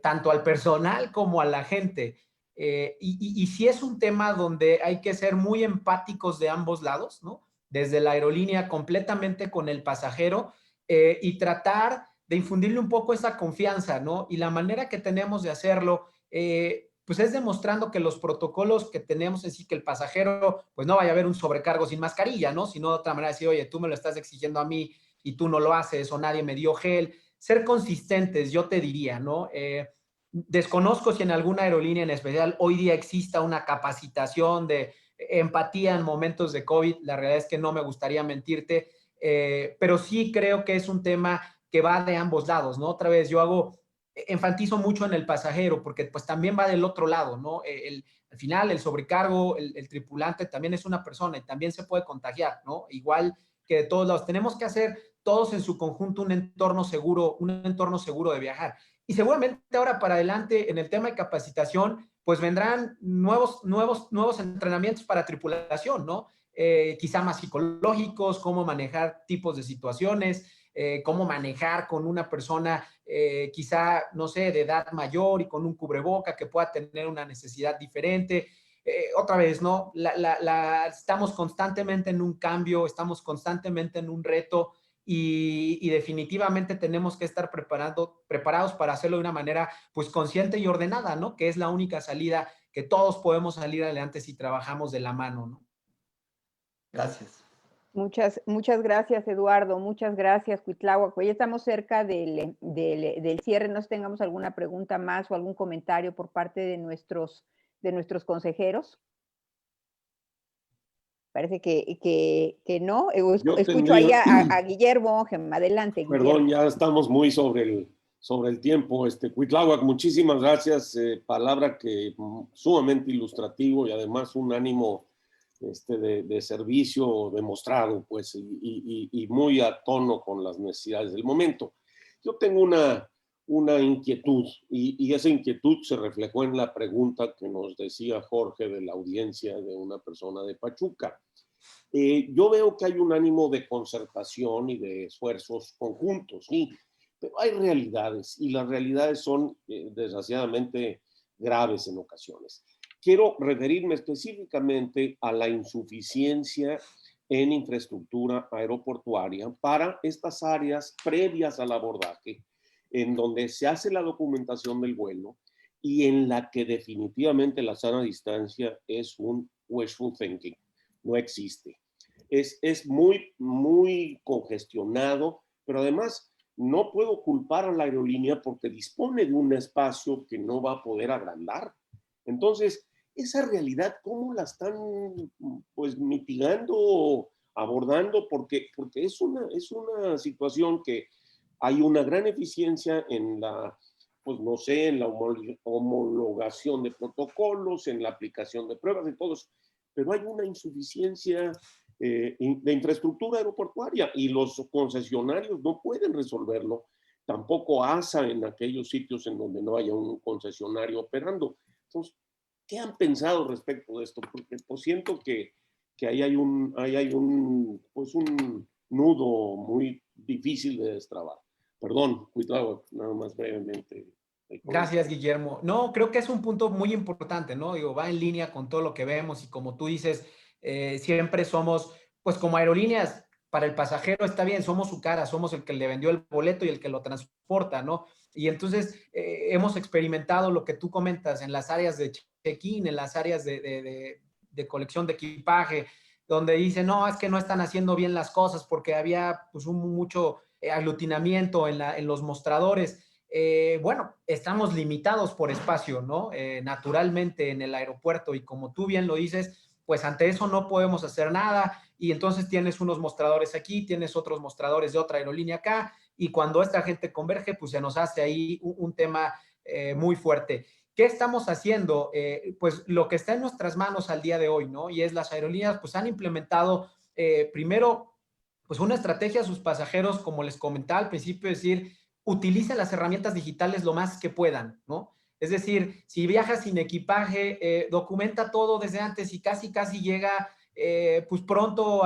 Tanto al personal como a la gente. Y sí es un tema donde hay que ser muy empáticos de ambos lados, ¿no? desde la aerolínea completamente con el pasajero y tratar de infundirle un poco esa confianza, ¿no? Y la manera que tenemos de hacerlo, pues es demostrando que los protocolos que tenemos es que el pasajero, pues no vaya a haber un sobrecargo sin mascarilla, ¿no? Sino de otra manera decir, oye, tú me lo estás exigiendo a mí y tú no lo haces, o nadie me dio gel. Ser consistentes, yo te diría, ¿no? Desconozco si en alguna aerolínea en especial hoy día exista una capacitación de empatía en momentos de COVID. La realidad es que no me gustaría mentirte, pero sí creo que es un tema que va de ambos lados, ¿no? Otra vez, enfatizo mucho en el pasajero, porque pues también va del otro lado, ¿no? Al final, el sobrecargo, el tripulante también es una persona y también se puede contagiar, ¿no? Igual que de todos lados. Tenemos que hacer todos en su conjunto un entorno seguro de viajar. Y seguramente ahora para adelante, en el tema de capacitación, pues vendrán nuevos entrenamientos para tripulación, ¿no? Quizá más psicológicos, cómo manejar tipos de situaciones, cómo manejar con una persona quizá, no sé, de edad mayor y con un cubreboca que pueda tener una necesidad diferente. Otra vez, ¿no? Estamos constantemente en un cambio, estamos constantemente en un reto y definitivamente tenemos que estar preparados para hacerlo de una manera pues consciente y ordenada, ¿no? Que es la única salida que todos podemos salir adelante si trabajamos de la mano, ¿no? Gracias. Muchas gracias, Eduardo. Muchas gracias, Cuitláhuac. Pues ya estamos cerca del cierre. No sé si tengamos alguna pregunta más o algún comentario por parte de nuestros consejeros. Parece que no. Escucho ahí a Guillermo Ongem. Adelante, Guillermo. Perdón, ya estamos muy sobre el tiempo. Cuitláhuac, muchísimas gracias. Palabra que sumamente ilustrativo y además un ánimo de servicio demostrado, pues, y muy a tono con las necesidades del momento. Yo tengo una inquietud y esa inquietud se reflejó en la pregunta que nos decía Jorge de la audiencia de una persona de Pachuca. Yo veo que hay un ánimo de concertación y de esfuerzos conjuntos, sí, pero hay realidades y las realidades son desgraciadamente graves en ocasiones. Quiero referirme específicamente a la insuficiencia en infraestructura aeroportuaria para estas áreas previas al abordaje, en donde se hace la documentación del vuelo y en la que definitivamente la sana distancia es un wishful thinking, no existe. Es muy, muy congestionado, pero además no puedo culpar a la aerolínea porque dispone de un espacio que no va a poder agrandar. Entonces, esa realidad, ¿cómo la están pues mitigando o abordando? Porque es una situación que hay una gran eficiencia en la, pues no sé, en la homologación de protocolos, en la aplicación de pruebas, de todos, pero hay una insuficiencia de infraestructura aeroportuaria y los concesionarios no pueden resolverlo. Tampoco ASA en aquellos sitios en donde no haya un concesionario operando. Entonces, ¿qué han pensado respecto de esto? Porque pues, siento que ahí hay un nudo muy difícil de destrabar. Perdón, cuidado, nada más brevemente. Gracias, Guillermo. No, creo que es un punto muy importante, ¿no? Digo, va en línea con todo lo que vemos y como tú dices, siempre somos, pues como aerolíneas, para el pasajero está bien, somos su cara, somos el que le vendió el boleto y el que lo transporta, ¿no? Y entonces hemos experimentado lo que tú comentas en las áreas de check-in, en las áreas de colección de equipaje, donde dicen, no, es que no están haciendo bien las cosas porque había pues mucho aglutinamiento en los mostradores. Bueno, estamos limitados por espacio, ¿no? Naturalmente en el aeropuerto y como tú bien lo dices, pues ante eso no podemos hacer nada y entonces tienes unos mostradores aquí, tienes otros mostradores de otra aerolínea acá y cuando esta gente converge, pues se nos hace ahí un tema muy fuerte. ¿Qué estamos haciendo? Pues lo que está en nuestras manos al día de hoy, ¿no? Y es las aerolíneas, pues han implementado primero, pues una estrategia a sus pasajeros, como les comentaba al principio, es decir, utilicen las herramientas digitales lo más que puedan, ¿no? Es decir, si viajas sin equipaje, documenta todo desde antes y casi llega pues pronto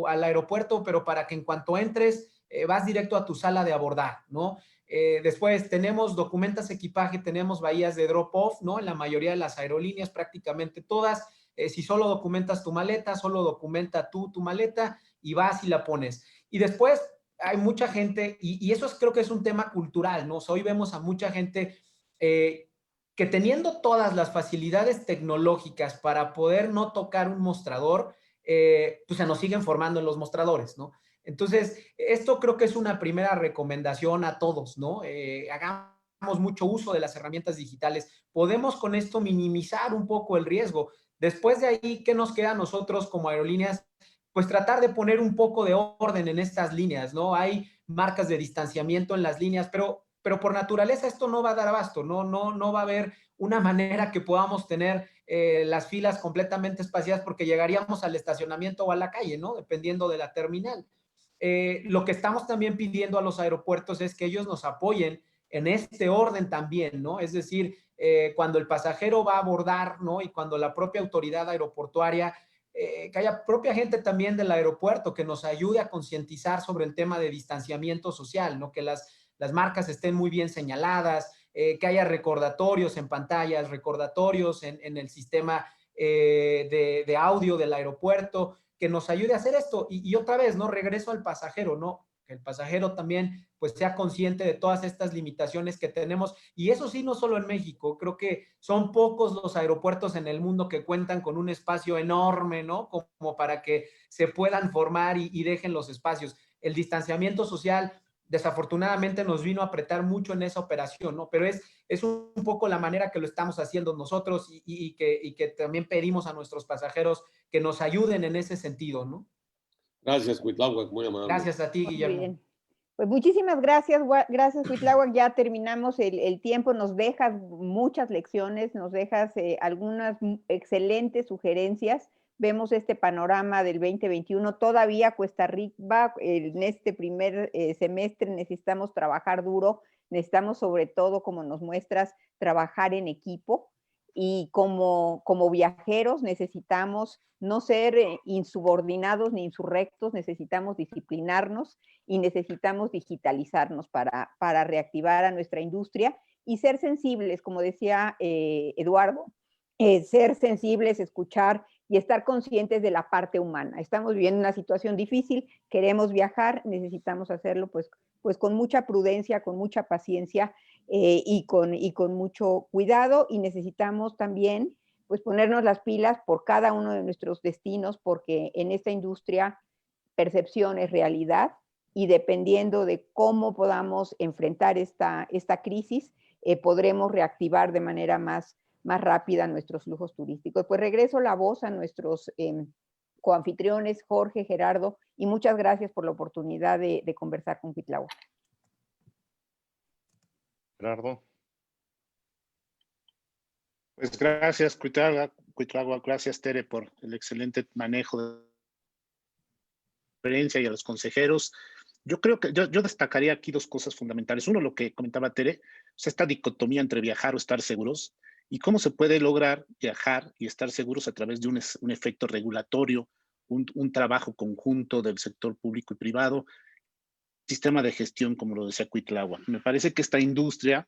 al aeropuerto, pero para que en cuanto entres vas directo a tu sala de abordar, ¿no? Después documentas equipaje, tenemos bahías de drop-off, ¿no? En la mayoría de las aerolíneas, prácticamente todas. Si solo documentas tu maleta, solo documenta tú tu maleta y vas y la pones. Y después hay mucha gente, y eso creo que es un tema cultural, ¿no? O sea, hoy vemos a mucha gente que teniendo todas las facilidades tecnológicas para poder no tocar un mostrador, pues se nos siguen formando en los mostradores, ¿no? Entonces, esto creo que es una primera recomendación a todos, ¿no? Hagamos mucho uso de las herramientas digitales. Podemos con esto minimizar un poco el riesgo. Después de ahí, ¿qué nos queda a nosotros como aerolíneas? Pues tratar de poner un poco de orden en estas líneas, ¿no? Hay marcas de distanciamiento en las líneas, pero por naturaleza esto no va a dar abasto, no va a haber una manera que podamos tener las filas completamente espaciadas porque llegaríamos al estacionamiento o a la calle, ¿no? Dependiendo de la terminal. Lo que estamos también pidiendo a los aeropuertos es que ellos nos apoyen en este orden también, ¿no? Es decir, cuando el pasajero va a abordar, ¿no? Y cuando la propia autoridad aeroportuaria, que haya propia gente también del aeropuerto que nos ayude a concientizar sobre el tema de distanciamiento social, ¿no? Que las marcas estén muy bien señaladas, que haya recordatorios en pantallas, recordatorios en el sistema de audio del aeropuerto, que nos ayude a hacer esto. Y otra vez, ¿no? Regreso al pasajero, ¿no? Que el pasajero también pues sea consciente de todas estas limitaciones que tenemos. Y eso sí, no solo en México, creo que son pocos los aeropuertos en el mundo que cuentan con un espacio enorme, ¿no? Como para que se puedan formar y dejen los espacios. El distanciamiento social desafortunadamente nos vino a apretar mucho en esa operación, ¿no? Pero es un poco la manera que lo estamos haciendo nosotros y que también pedimos a nuestros pasajeros que nos ayuden en ese sentido, ¿no? Gracias, Cuitláhuac, muy amable. Gracias a ti, Guillermo. Muy bien. Pues muchísimas gracias, Cuitláhuac. Ya terminamos el tiempo, nos dejas muchas lecciones, nos dejas algunas excelentes sugerencias. Vemos este panorama del 2021, todavía cuesta arriba. En este primer semestre necesitamos trabajar duro, necesitamos sobre todo, como nos muestras, trabajar en equipo. Y como viajeros necesitamos no ser insubordinados ni insurrectos, necesitamos disciplinarnos y necesitamos digitalizarnos para reactivar a nuestra industria y ser sensibles, como decía Eduardo, ser sensibles, escuchar y estar conscientes de la parte humana. Estamos viviendo una situación difícil, queremos viajar, necesitamos hacerlo pues con mucha prudencia, con mucha paciencia y con mucho cuidado, y necesitamos también pues ponernos las pilas por cada uno de nuestros destinos, porque en esta industria percepción es realidad, y dependiendo de cómo podamos enfrentar esta crisis, podremos reactivar de manera más rápida nuestros flujos turísticos. Pues regreso la voz a nuestros coanfitriones, Jorge, Gerardo, y muchas gracias por la oportunidad de conversar con Cuitláhuac. Gerardo. Pues gracias, Cuitláhuac, gracias, Tere, por el excelente manejo de la experiencia, y a los consejeros. Yo creo que yo destacaría aquí dos cosas fundamentales. Uno, lo que comentaba Tere, o sea, esta dicotomía entre viajar o estar seguros, y cómo se puede lograr viajar y estar seguros a través de un efecto regulatorio, un trabajo conjunto del sector público y privado, sistema de gestión, como lo decía Cuitláhuac. Me parece que esta industria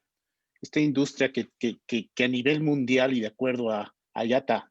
que a nivel mundial y de acuerdo a IATA,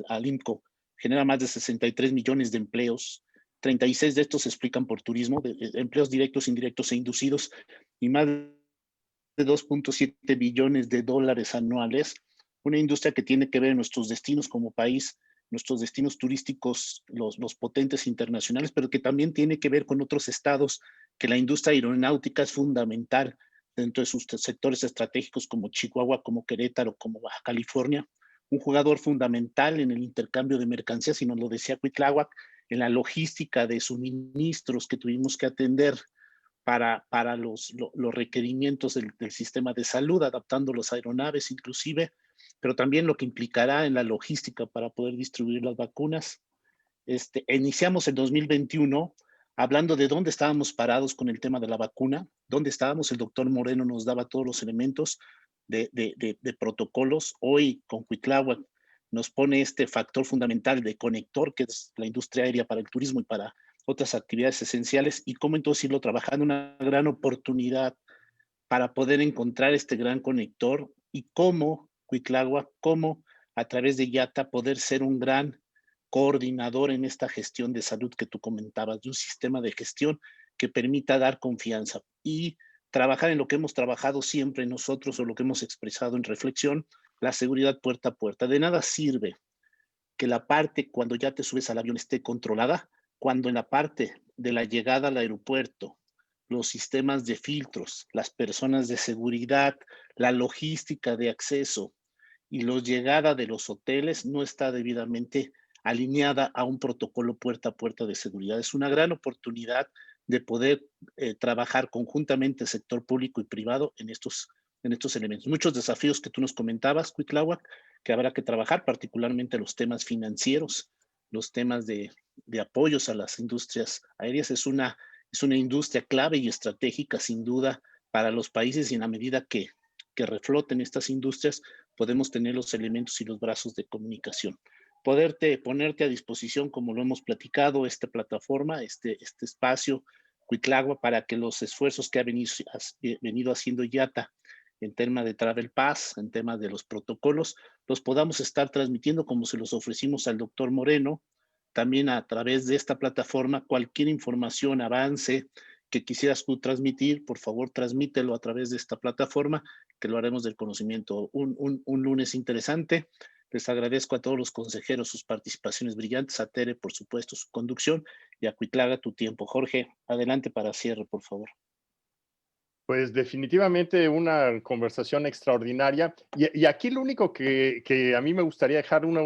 al IMCO, genera más de 63 millones de empleos, 36 de estos se explican por turismo, empleos directos, indirectos e inducidos, y más de 2.7 billones de dólares anuales. Una industria que tiene que ver en nuestros destinos como país, nuestros destinos turísticos, los potentes internacionales, pero que también tiene que ver con otros estados, que la industria aeronáutica es fundamental dentro de sus sectores estratégicos como Chihuahua, como Querétaro, como Baja California. Un jugador fundamental en el intercambio de mercancías, y nos lo decía Cuitláhuac, en la logística de suministros que tuvimos que atender para los requerimientos del sistema de salud, adaptando las aeronaves inclusive, pero también lo que implicará en la logística para poder distribuir las vacunas. Iniciamos el 2021 hablando de dónde estábamos parados con el tema de la vacuna, dónde estábamos. El doctor Moreno nos daba todos los elementos de protocolos. Hoy con Cuitláhuac nos pone este factor fundamental de conector, que es la industria aérea para el turismo y para otras actividades esenciales, y cómo entonces irlo trabajando, una gran oportunidad para poder encontrar este gran conector, y cómo Cuitláhuac, cómo a través de IATA, poder ser un gran coordinador en esta gestión de salud que tú comentabas, de un sistema de gestión que permita dar confianza y trabajar en lo que hemos trabajado siempre nosotros o lo que hemos expresado en reflexión, la seguridad puerta a puerta. De nada sirve que la parte cuando ya te subes al avión esté controlada, cuando en la parte de la llegada al aeropuerto, los sistemas de filtros, las personas de seguridad, la logística de acceso y la llegada de los hoteles no está debidamente alineada a un protocolo puerta a puerta de seguridad. Es una gran oportunidad de poder trabajar conjuntamente sector público y privado en estos elementos. Muchos desafíos que tú nos comentabas, Cuitláhuac, que habrá que trabajar, particularmente los temas financieros, los temas de apoyos a las industrias aéreas. Es una industria clave y estratégica, sin duda, para los países, y en la medida que refloten estas industrias, podemos tener los elementos y los brazos de comunicación. Ponerte a disposición, como lo hemos platicado, esta plataforma, este espacio, Cuitláhuac, para que los esfuerzos que ha venido haciendo IATA en tema de Travel Pass, en tema de los protocolos, los podamos estar transmitiendo como se los ofrecimos al doctor Moreno, también a través de esta plataforma. Cualquier información, avance que quisieras tú transmitir, por favor, transmítelo a través de esta plataforma, que lo haremos del conocimiento. Un lunes interesante. Les agradezco a todos los consejeros sus participaciones brillantes, a Tere, por supuesto, su conducción, y a Cuitláhuac tu tiempo. Jorge, adelante para cierre, por favor. Pues definitivamente una conversación extraordinaria. Y aquí lo único que a mí me gustaría dejar una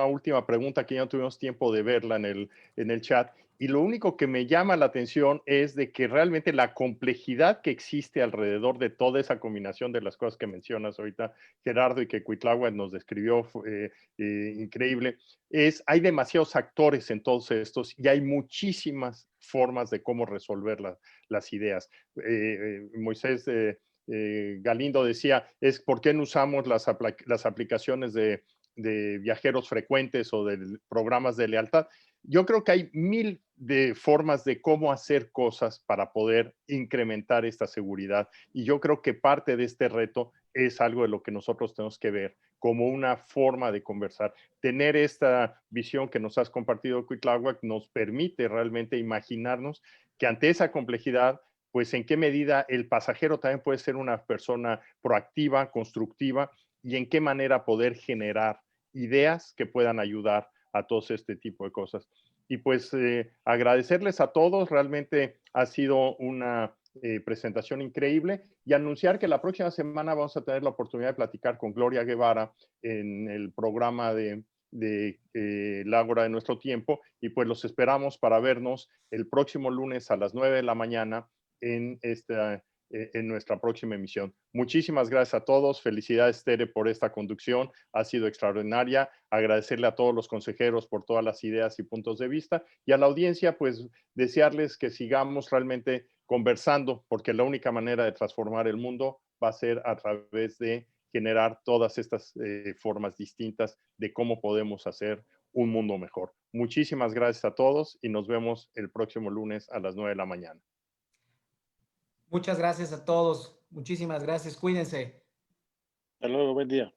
última pregunta, que ya no tuvimos tiempo de verla en el chat. Y lo único que me llama la atención es de que realmente la complejidad que existe alrededor de toda esa combinación de las cosas que mencionas ahorita, Gerardo, y que Cuitláhuac nos describió, increíble, hay demasiados actores en todos estos y hay muchísimas formas de cómo resolver las ideas. Moisés Galindo decía, ¿por qué no usamos las aplicaciones de viajeros frecuentes o de programas de lealtad? Yo creo que hay 1000 de formas de cómo hacer cosas para poder incrementar esta seguridad, y yo creo que parte de este reto es algo de lo que nosotros tenemos que ver como una forma de conversar. Tener esta visión que nos has compartido, Cuitláhuac, nos permite realmente imaginarnos que ante esa complejidad, pues en qué medida el pasajero también puede ser una persona proactiva, constructiva, y en qué manera poder generar ideas que puedan ayudar a todos este tipo de cosas. Y pues agradecerles a todos, realmente ha sido una presentación increíble, y anunciar que la próxima semana vamos a tener la oportunidad de platicar con Gloria Guevara en el programa de La Ágora de Nuestro Tiempo, y pues los esperamos para vernos el próximo lunes a las 9 de la mañana en nuestra próxima emisión. Muchísimas gracias a todos. Felicidades, Tere, por esta conducción. Ha sido extraordinaria. Agradecerle a todos los consejeros por todas las ideas y puntos de vista, y a la audiencia, pues desearles que sigamos realmente conversando, porque la única manera de transformar el mundo va a ser a través de generar todas estas formas distintas de cómo podemos hacer un mundo mejor. Muchísimas gracias a todos y nos vemos el próximo lunes a las 9 de la mañana. Muchas gracias a todos. Muchísimas gracias. Cuídense. Hasta luego. Buen día.